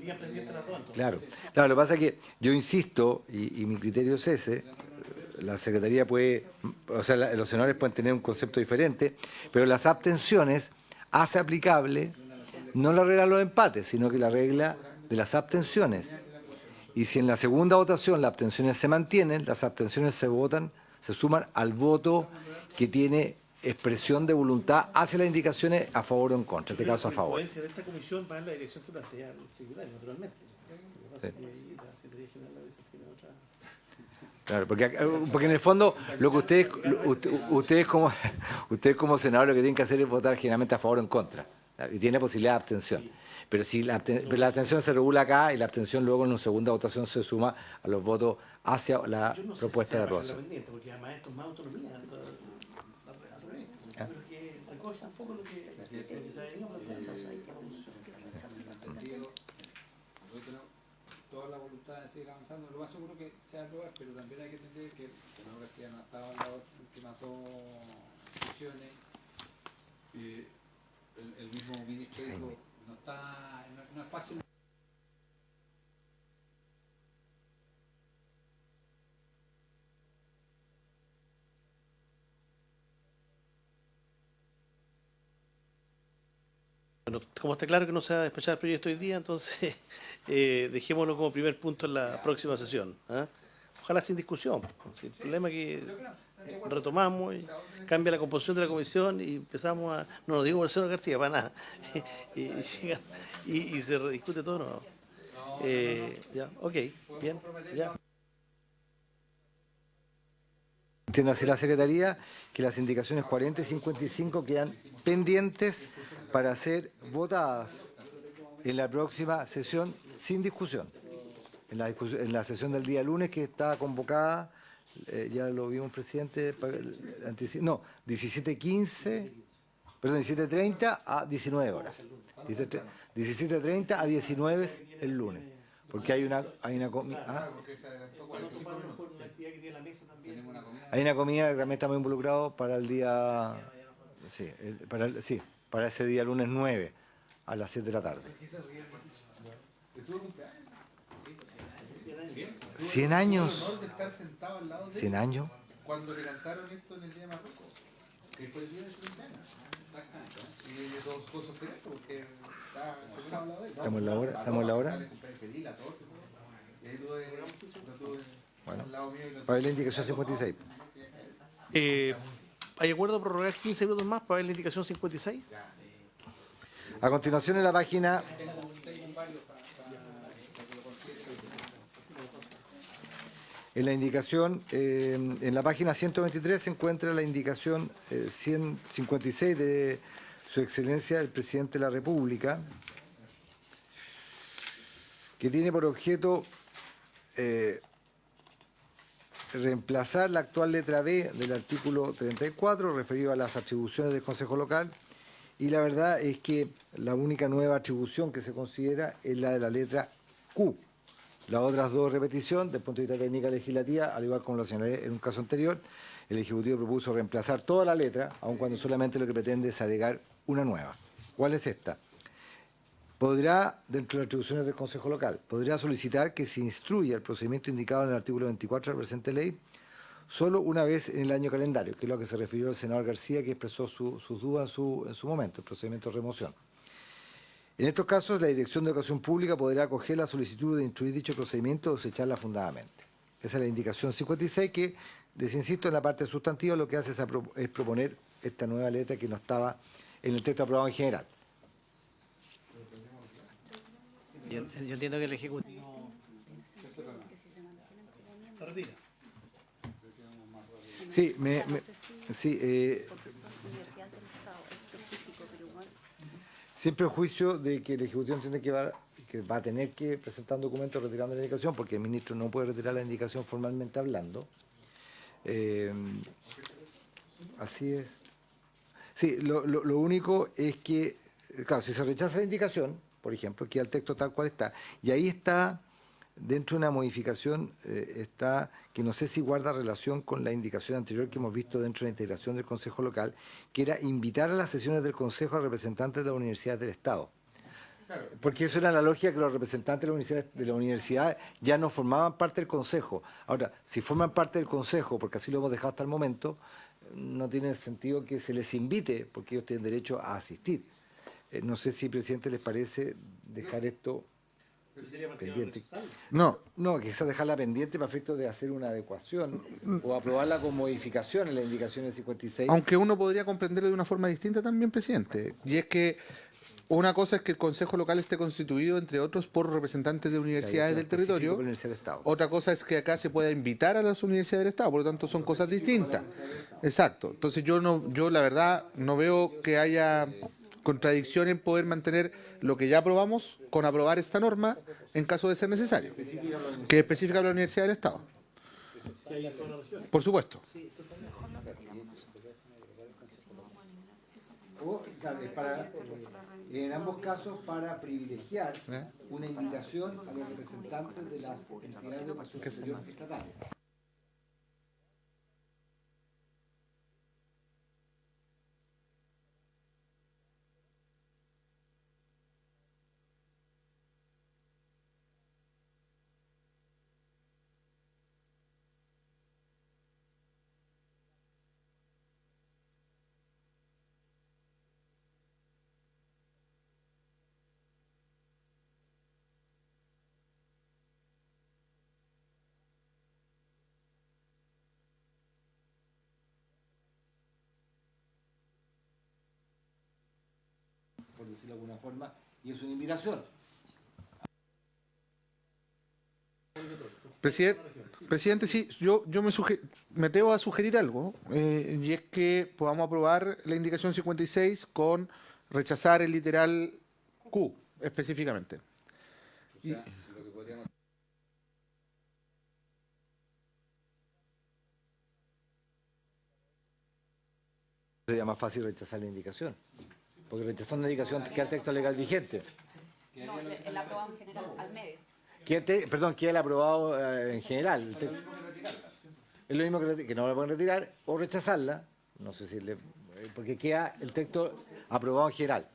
Día pendiente las dos, entonces. Claro, claro, lo que pasa es que yo insisto, y mi criterio es ese, la Secretaría puede, o sea, los senadores pueden tener un concepto diferente, pero las abstenciones hace aplicable no la regla de los empates, sino que la regla de las abstenciones. Y si en la segunda votación las abstenciones se mantienen, las abstenciones se votan, se suman al voto que tiene expresión de voluntad hacia las indicaciones a favor o en contra, en este caso a La favor. influencia de esta comisión va en la dirección que plantea el secretario, naturalmente. Lo que pasa es que ahí la Secretaría General a veces tiene otra... Claro, porque en el fondo lo que ustedes como senadores lo que tienen que hacer es votar generalmente a favor o en contra. Y tiene posibilidad de abstención. Pero si pero la abstención se regula acá y la abstención luego en una segunda votación se suma a los votos hacia la Yo no sé propuesta si de sea para aprobación. la pendiente, porque además esto es más autonomía. Al revés. Yo creo que recoge un poco lo que se ha venido planteando. Toda la voluntad de seguir avanzando, lo más seguro que sea aprobar, pero también hay que entender que el senador García no ha estado en las últimas dos sesiones. El mismo ministro dijo, no es fácil. Bueno, como está claro que no se va a despachar el proyecto hoy día, entonces dejémoslo como primer punto en la próxima sesión. ¿Ah? Ojalá sin discusión. Si el problema es que retomamos y cambia la composición de la comisión y empezamos a... No lo digo por el señor García, para nada. y se rediscute todo de nuevo. Ya, ok, bien, ya. Entiende así la Secretaría que las indicaciones 40 y 55 quedan pendientes para ser votadas en la próxima sesión sin discusión. En la sesión del día lunes que está convocada, ya lo vimos, presidente, 17:15, perdón, 17:30 a 19 horas. 17:30 a 19 el lunes. Porque hay una comida. Hay una comida que también estamos involucrados para el día. Para ese día lunes 9 a las 7 de la tarde. 100 años. 100 años. Cuando le cantaron esto en el día de Marruecos, que fue el día de su cumpleaños. Exactamente. Y ellos todos sostener esto porque se hablado de él. ¿Estamos en la hora? ¿Estamos en la hora? Y ahí bueno, para ver la indicación 56. ¿Hay acuerdo para prorrogar 15 minutos más para ver la indicación 56? A continuación en la página... En la indicación, en la página 123 se encuentra la indicación 156 de Su Excelencia el Presidente de la República, que tiene por objeto reemplazar la actual letra B del artículo 34 referido a las atribuciones del Consejo Local, y la verdad es que la única nueva atribución que se considera es la de la letra Q. Las otras dos repetición, desde el punto de vista técnica legislativa, al igual como lo señalé en un caso anterior, el Ejecutivo propuso reemplazar toda la letra, aun cuando solamente lo que pretende es agregar una nueva. ¿Cuál es esta? Podrá, dentro de las atribuciones del Consejo Local, podrá solicitar que se instruya el procedimiento indicado en el artículo 24 de la presente ley solo una vez en el año calendario, que es lo que se refirió el senador García, que expresó sus dudas en su momento, el procedimiento de remoción. En estos casos, la Dirección de Educación Pública podrá acoger la solicitud de instruir dicho procedimiento o desecharla fundadamente. Esa es la indicación 56 que, les insisto, en la parte sustantiva lo que hace es proponer esta nueva letra que no estaba en el texto aprobado en general. Yo entiendo que el Ejecutivo... ¿La retira? Sí, siempre el juicio de que el Ejecutivo entiende que va a tener que presentar un documento retirando la indicación, porque el ministro no puede retirar la indicación formalmente hablando. Así es. Sí, lo único es que, claro, si se rechaza la indicación, por ejemplo, queda el texto tal cual está, y ahí está, dentro de una modificación, está que no sé si guarda relación con la indicación anterior que hemos visto dentro de la integración del Consejo Local, que era invitar a las sesiones del Consejo a representantes de las universidades del Estado. Porque eso era la lógica que los representantes de la universidad ya no formaban parte del Consejo. Ahora, si forman parte del Consejo, porque así lo hemos dejado hasta el momento, no tiene sentido que se les invite, porque ellos tienen derecho a asistir. No sé si, presidente, les parece dejar esto pendiente. No, No, quizás dejarla pendiente para efectos de hacer una adecuación o aprobarla con modificaciones en las indicaciones 56. aunque uno podría comprenderlo de una forma distinta también, presidente. Y es que una cosa es que el Consejo Local esté constituido, entre otros, por representantes de universidades del territorio. Por la Universidad del Estado. Otra cosa es que acá se pueda invitar a las universidades del Estado, por lo tanto son cosas distintas. Exacto. Entonces yo la verdad no veo que haya contradicción en poder mantener lo que ya aprobamos con aprobar esta norma en caso de ser necesario, que es específica de la Universidad del Estado. Por supuesto. O, claro, es para, en ambos casos para privilegiar una invitación a los representantes de las entidades de educación superior estatales. Por decirlo de alguna forma, y es una invitación. Presidente, sí, yo me atrevo a sugerir algo, y es que podamos aprobar la indicación 56 con rechazar el literal Q específicamente. Sería más fácil rechazar la indicación, porque rechazar una indicación queda el texto legal vigente. No, el aprobado en general, al medio. Queda el aprobado en general. Es lo mismo que no la pueden retirar o rechazarla, no sé si porque queda el texto aprobado en general.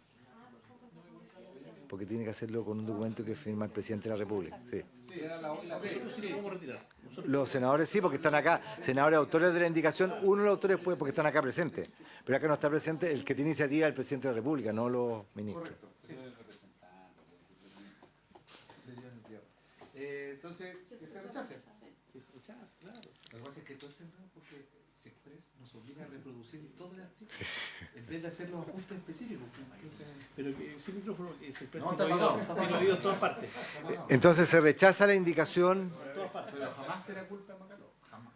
Porque tiene que hacerlo con un documento que firma el presidente de la República. Sí. Nosotros sí lo podemos retirar. Los senadores sí, porque están acá. Senadores autores de la indicación, uno de los autores puede porque están acá presentes. Pero acá no está presente el que tiene iniciativa, el presidente de la República, no los ministros. Entonces, que se rechace. Claro. Lo que pasa es que todo este enredo porque Sexpress nos obliga a reproducir todo el artículo en vez de hacer los ajustes específicos. Entonces, Pero que sin micrófono se presta No, está apagado. tiene oído en todas partes. Entonces se rechaza la indicación. pero jamás será culpa de Macaló. Jamás.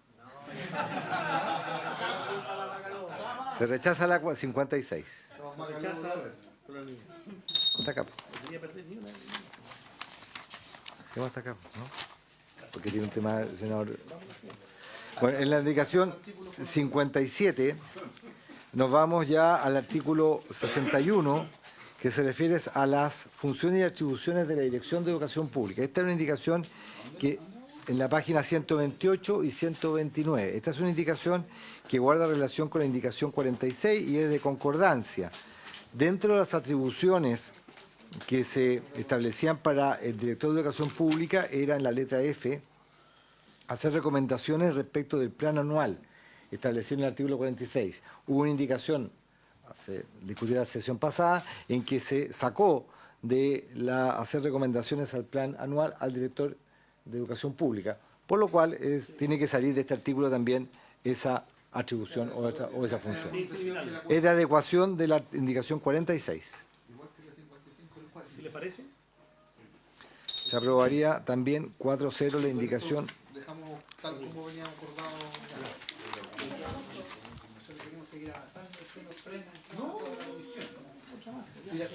Se rechaza la 56. Rechaza por la línea. Está acá. No quería perder ni una. ¿Cómo está acá? ¿No? Porque tiene un tema, senador. Bueno, en la indicación 57 nos vamos ya al artículo 61, que se refiere a las funciones y atribuciones de la Dirección de Educación Pública. Esta es una indicación que en la página 128 y 129. Esta es una indicación que guarda relación con la indicación 46 y es de concordancia. Dentro de las atribuciones que se establecían para el director de Educación Pública era en la letra F, hacer recomendaciones respecto del plan anual establecido en el artículo 46. Hubo una indicación, se discutió la sesión pasada, en que se sacó de hacer recomendaciones al plan anual al director de Educación Pública, por lo cual tiene que salir de este artículo también esa atribución o esa función. Es de adecuación de la indicación 46. ¿Si le parece? Se aprobaría también 4-0 la indicación. Dejamos tal como venía acordado.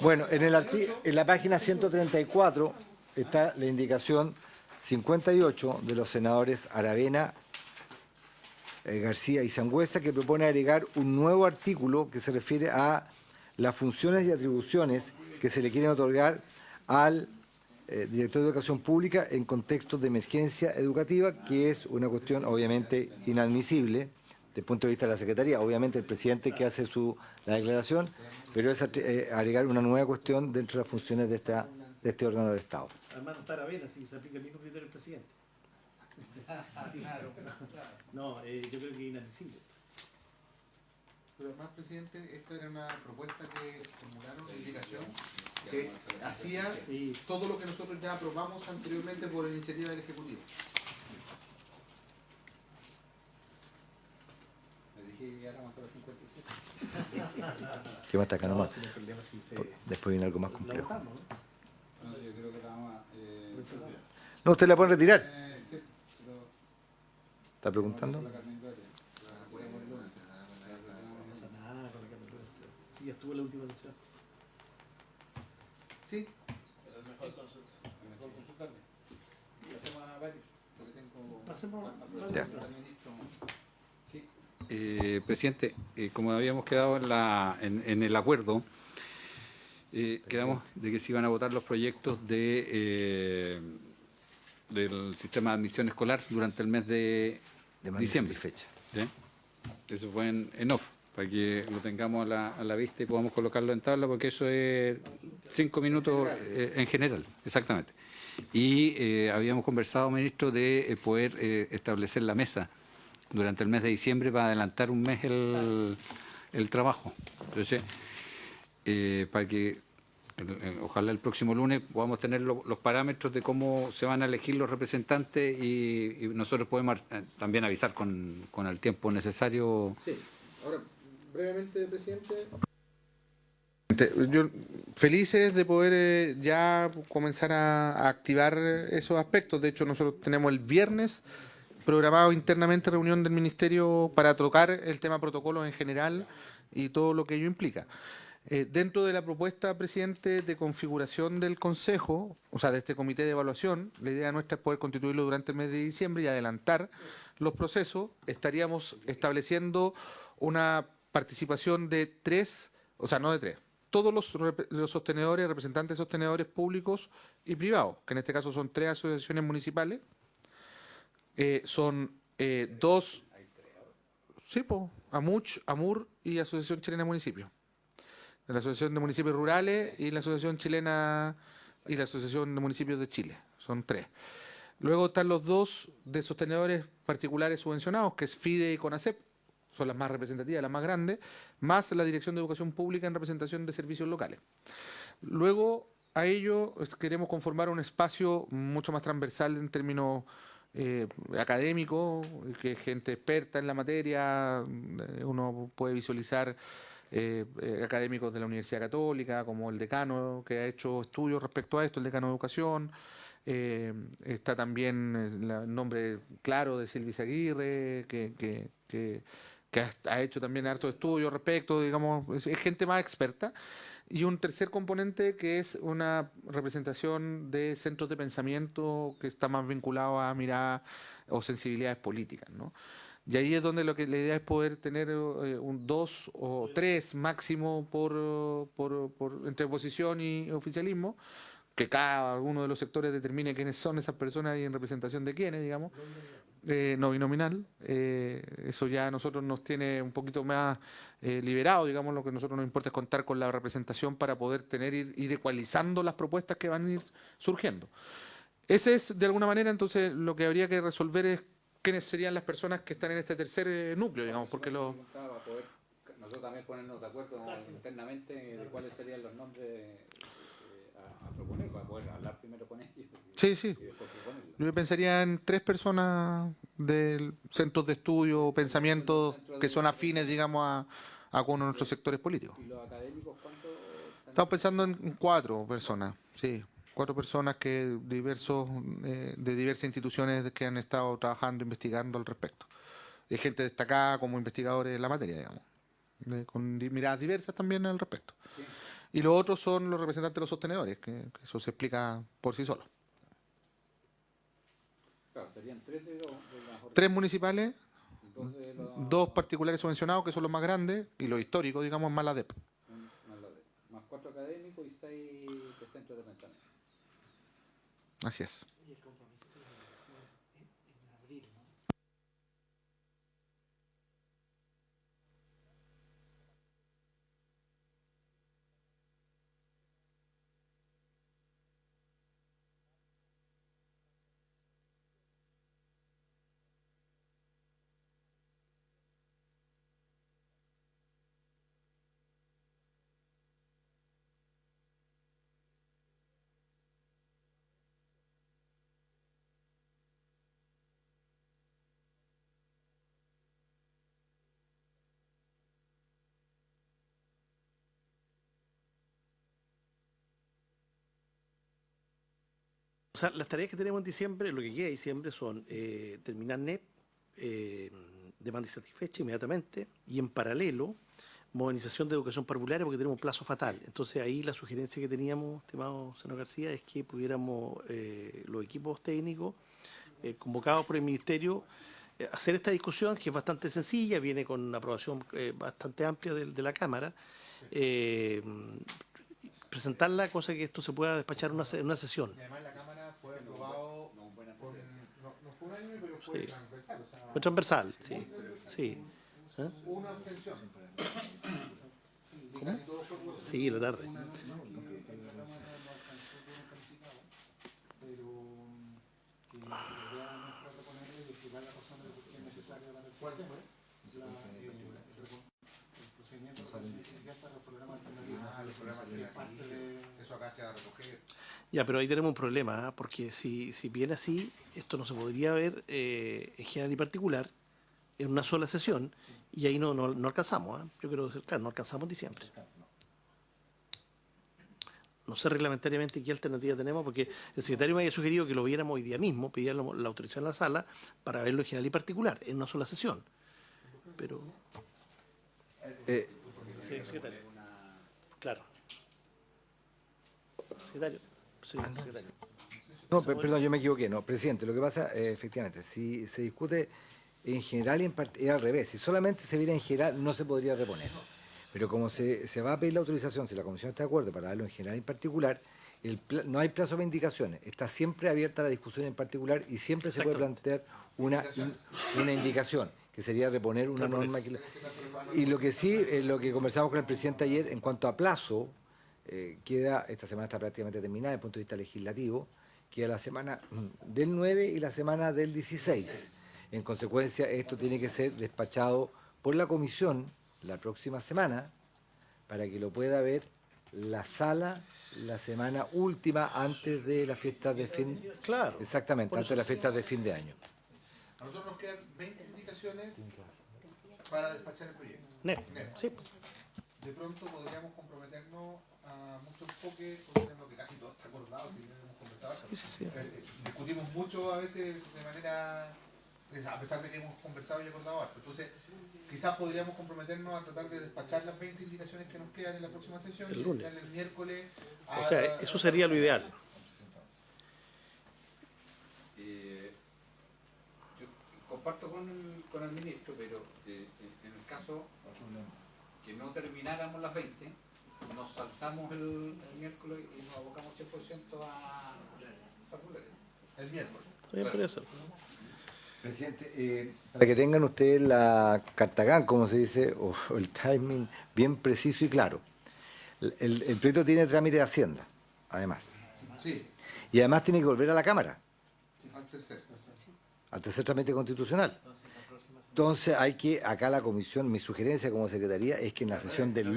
Bueno, en la página 134 está la indicación 58 de los senadores Aravena, García y Sangüesa, que propone agregar un nuevo artículo que se refiere a las funciones y atribuciones que se le quieren otorgar al director de Educación Pública en contextos de emergencia educativa, que es una cuestión obviamente inadmisible, el punto de vista de la Secretaría. Obviamente el presidente que hace la declaración, pero es agregar una nueva cuestión dentro de las funciones de este órgano del Estado. Además no está Aravena, así que se aplica el mismo criterio del presidente. Claro. No, yo creo que es inadmisible. Pero más, presidente, esta era una propuesta que formularon de indicación que hacía todo lo que nosotros ya aprobamos anteriormente por iniciativa del Ejecutivo. ¿Qué más está acá nomás? No, sin problema, sí, Después viene algo más la complejo. votamos, ¿no? Yo creo que la vamos a... No, usted la puede retirar. sí, pero... ¿Está preguntando? No pasa nada con la Carmen. Sí, ya estuvo en la última sesión. Sí. Pero mejor consultarle. Y hacemos a varios, porque tengo... Pasemos Ya. Sí. Presidente, como habíamos quedado en el acuerdo, quedamos de que se iban a votar los proyectos del sistema de admisión escolar durante el mes de Demanda diciembre. insatisfecha. ¿Sí? Eso fue en off, para que lo tengamos a la vista y podamos colocarlo en tabla, porque eso es 5 minutos en general, exactamente. Y habíamos conversado, ministro, de poder establecer la mesa durante el mes de diciembre para adelantar un mes el trabajo. Entonces, para que ojalá el próximo lunes podamos tener los parámetros de cómo se van a elegir los representantes y nosotros podemos también avisar con el tiempo necesario. Sí. Ahora, brevemente, presidente. Yo, felices de poder ya comenzar a activar esos aspectos. De hecho, nosotros tenemos el viernes programado internamente reunión del Ministerio para tocar el tema protocolos en general y todo lo que ello implica. Dentro de la propuesta, presidente, de configuración del Consejo, o sea, de este comité de evaluación, la idea nuestra es poder constituirlo durante el mes de diciembre y adelantar los procesos. Estaríamos estableciendo una participación de 3, o sea, no de 3, todos los sostenedores, representantes sostenedores públicos y privados, que en este caso son 3 asociaciones municipales, son 2, sí, AMUCH, AMUR y Asociación Chilena de Municipios. La Asociación de Municipios Rurales y la Asociación Chilena y la Asociación de Municipios de Chile. Son 3. Luego están los 2 de sostenedores particulares subvencionados, que es FIDE y CONACEP, son las más representativas, las más grandes, más la Dirección de Educación Pública en representación de servicios locales. Luego, a ello queremos conformar un espacio mucho más transversal en términos académicos, que gente experta en la materia, uno puede visualizar académicos de la Universidad Católica, como el decano que ha hecho estudios respecto a esto, el decano de Educación. Está también el nombre claro de Silvia Aguirre, que ha hecho también hartos estudios respecto, digamos, es gente más experta. Y un tercer componente que es una representación de centros de pensamiento que está más vinculado a miradas o sensibilidades políticas, ¿no? Y ahí es donde la idea es poder tener 2 o 3 máximo entre oposición y oficialismo, que cada uno de los sectores determine quiénes son esas personas y en representación de quiénes, digamos, no binominal. Eso ya a nosotros nos tiene un poquito más liberado, digamos, lo que a nosotros nos importa es contar con la representación para poder ir ecualizando las propuestas que van a ir surgiendo. Ese es, de alguna manera, entonces, lo que habría que resolver es quiénes serían las personas que están en este tercer núcleo, digamos, porque los... Nosotros también ponernos de acuerdo internamente de cuáles serían los nombres a proponer, para poder hablar primero con ellos. Sí, sí. Yo pensaría en 3 personas de centros de estudio o pensamientos que son afines, digamos, a algunos de nuestros sectores políticos. ¿Y los académicos cuántos? Estamos pensando en 4 personas, sí. 4 personas que de diversas instituciones que han estado trabajando, investigando al respecto. Hay gente destacada como investigadores en la materia, digamos, con miradas diversas también al respecto. Sí. Y los otros son los representantes de los sostenedores, que eso se explica por sí solo. Claro, serían 3 de las 3 municipales, 2 de los... 2 particulares subvencionados, que son los más grandes, y los históricos, digamos, más la DEP. Más 4 académicos y 6 de centros de pensamiento. Así es. Y el compromiso con las elecciones en abril, ¿no? sea, las tareas que tenemos en diciembre, lo que queda de diciembre son terminar NEP, demanda insatisfecha inmediatamente, y en paralelo, modernización de educación parvularia porque tenemos un plazo fatal. Entonces ahí la sugerencia que teníamos, estimado senador García, es que pudiéramos los equipos técnicos convocados por el Ministerio hacer esta discusión que es bastante sencilla, viene con una aprobación bastante amplia de la Cámara, presentarla, cosa que esto se pueda despachar en una sesión. Y además la Cámara fue aprobado con, no fue unánime, pero fue Sí. transversal. O sea, Fue transversal, sí. Sí. ¿Eh? hubo una abstención. Y ¿Cómo? casi todo fue por- Sí, la tarde. Eso acá se va a recoger. Ya, pero ahí tenemos un problema, ¿ah? Porque si viene así, esto no se podría ver en general y particular en una sola sesión y ahí no alcanzamos. ¿Ah? Yo creo que, claro, no alcanzamos en diciembre. No sé reglamentariamente qué alternativa tenemos, porque el secretario me había sugerido que lo viéramos hoy día mismo, pedir la autorización a la sala para verlo en general y particular, en una sola sesión. Pero... sí, secretario. Claro. Secretario. Sí, secretario. No, perdón, yo me equivoqué. No, presidente, lo que pasa, efectivamente, si se discute en general y es al revés. Si solamente se viera en general, no se podría reponer. Pero como se va a pedir la autorización, si la comisión está de acuerdo para darlo en general y en particular, no hay plazo de indicaciones. Está siempre abierta la discusión en particular y siempre se puede plantear una indicación, que sería reponer una norma. Y lo que sí, lo que conversamos con el presidente ayer, en cuanto a plazo, esta semana está prácticamente terminada desde el punto de vista legislativo, queda la semana del 9 y la semana del 16. En consecuencia, esto tiene que ser despachado por la comisión la próxima semana para que lo pueda ver la sala la semana última antes de las fiestas de fin. Claro. Exactamente, antes de las fiestas de fin de año. A nosotros nos quedan 20 indicaciones para despachar el proyecto. NEP. Sí. De pronto podríamos comprometernos a mucho enfoque, porque es lo que casi todos recordados, si hemos conversado. Discutimos mucho a veces de manera, a pesar de que hemos conversado y acordado harto. Entonces, quizás podríamos comprometernos a tratar de despachar las 20 indicaciones que nos quedan en la próxima sesión El y lunes. el miércoles. O sea, eso sería lo ideal. Yo comparto con el ministro, pero en el caso que no termináramos las 20, nos saltamos el miércoles y nos abocamos 100% a parvularia. El miércoles. Sí, por eso. Presidente, para que tengan ustedes la cartagán, como se dice, o el timing bien preciso y claro. El proyecto tiene trámite de Hacienda, además. Sí, Y además tiene que volver a la Cámara, al tercer. al tercer trámite constitucional. Entonces hay que, acá la comisión, mi sugerencia como secretaría es que en la sesión del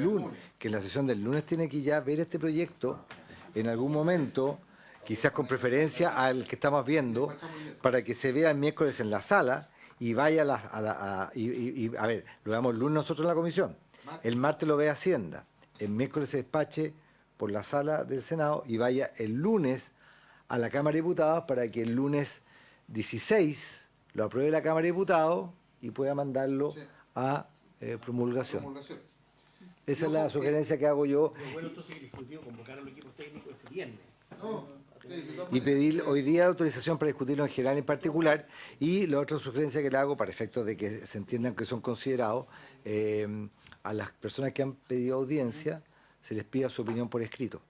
lunes tiene que ya ver este proyecto en algún momento, quizás con preferencia al que estamos viendo, para que se vea el miércoles en la sala y vaya a ver, lo veamos el lunes nosotros en la comisión, el martes lo ve Hacienda, el miércoles se despache por la sala del Senado y vaya el lunes a la Cámara de Diputados para que el lunes 16 lo apruebe la Cámara de Diputados y pueda mandarlo a promulgación. Esa es la sugerencia que hago yo. Lo bueno entonces que el Ejecutivo convocar a los equipos técnicos este viernes. Y pedir hoy día autorización para discutirlo en general en particular. Y la otra sugerencia que le hago, para efectos de que se entiendan que son considerados, a las personas que han pedido audiencia, se les pida su opinión por escrito.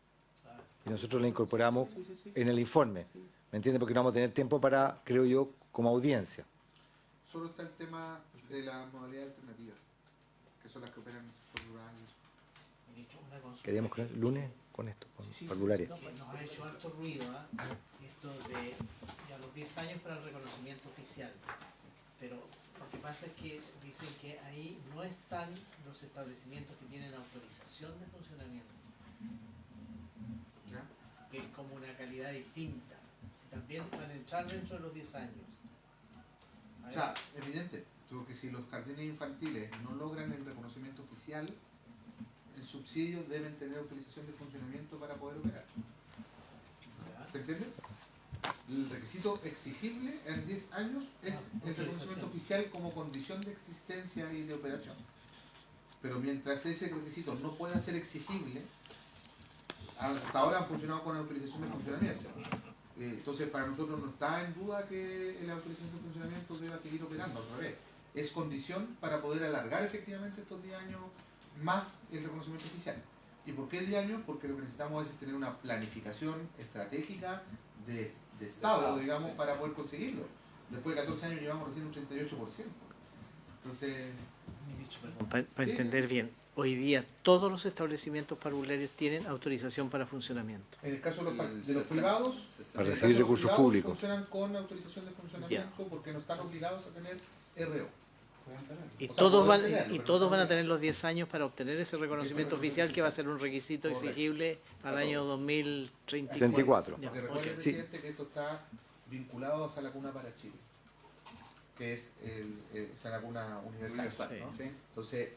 Y nosotros la incorporamos en el informe. ¿Me entiende? Porque no vamos a tener tiempo para, creo yo, como audiencia. Solo está el tema de la modalidad alternativa, que son las que operan en el sector rural. Ministro, una consulta. Queríamos con el lunes con esto, con parvularia. No, pues nos ha hecho harto ruido, ¿ah? Esto de ya los 10 años para el reconocimiento oficial. Pero lo que pasa es que dicen que ahí no están los establecimientos que tienen autorización de funcionamiento, ¿Ya? que es como una calidad distinta. Si también van a entrar dentro de los 10 años. A O ver, sea, evidente, que si los jardines infantiles no logran el reconocimiento oficial, el subsidio deben tener autorización de funcionamiento para poder operar. ¿ya? ¿Se entiende? El requisito exigible en 10 años es el reconocimiento oficial como condición de existencia y de operación. Pero mientras ese requisito no pueda ser exigible, hasta ahora han funcionado con autorización de funcionamiento. Entonces, para nosotros no está en duda que la autorización de funcionamiento deba seguir operando, al revés. Es condición para poder alargar efectivamente estos 10 años más el reconocimiento oficial. ¿Y por qué 10 años? Porque lo que necesitamos es tener una planificación estratégica de Estado, digamos, para poder conseguirlo. Después de 14 años llevamos recién un 38%. Entonces... Para entender bien, hoy día todos los establecimientos parvularios tienen autorización para funcionamiento. En el caso de los privados, Para en el recibir caso de los recursos privados, públicos. funcionan con autorización de funcionamiento porque no están obligados a tener RO. Y O sea, todos poder van, tenerlo, y pero todos no van a tener- tener los 10 años para obtener ese reconocimiento oficial que va a ser un requisito Correcto. exigible al año 2034. 34. Ya, Porque ok. recuerde, Sí. presidente, que esto está vinculado a Sala Cuna para Chile, que es el Sala Cuna Universal. ¿no? Sí. Entonces,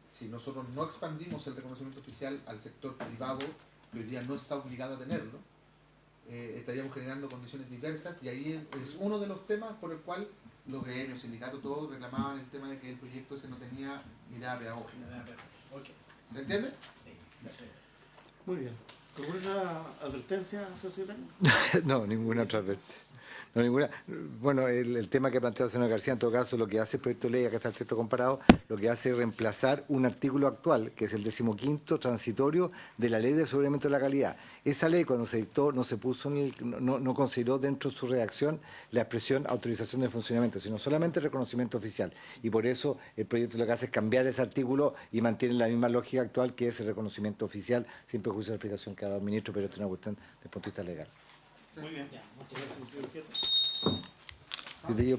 si nosotros no expandimos el reconocimiento oficial al sector privado, que hoy día no está obligado a tenerlo, estaríamos generando condiciones diversas y ahí es uno de los temas por el cual los gremios, sindicatos, todos reclamaban el tema de que el proyecto ese no tenía mirada pedagógica. ¿Se entiende? Muy bien. ¿Alguna otra advertencia, señor secretario? No, ninguna otra vez. No, ninguna. Bueno, el tema que plantea el señor García, en todo caso, lo que hace el proyecto de ley, acá está el texto comparado, lo que hace es reemplazar un artículo actual, que es el 15º transitorio de la Ley de Aseguramiento de la Calidad. Esa ley, cuando se dictó, no se puso no consideró dentro de su redacción la expresión autorización de funcionamiento, sino solamente reconocimiento oficial. Y por eso el proyecto lo que hace es cambiar ese artículo y mantiene la misma lógica actual, que es el reconocimiento oficial, sin perjuicio de la explicación que ha dado el ministro, pero esto es una cuestión desde el punto de vista legal. Muy bien. Muchas gracias, señor. Y de ello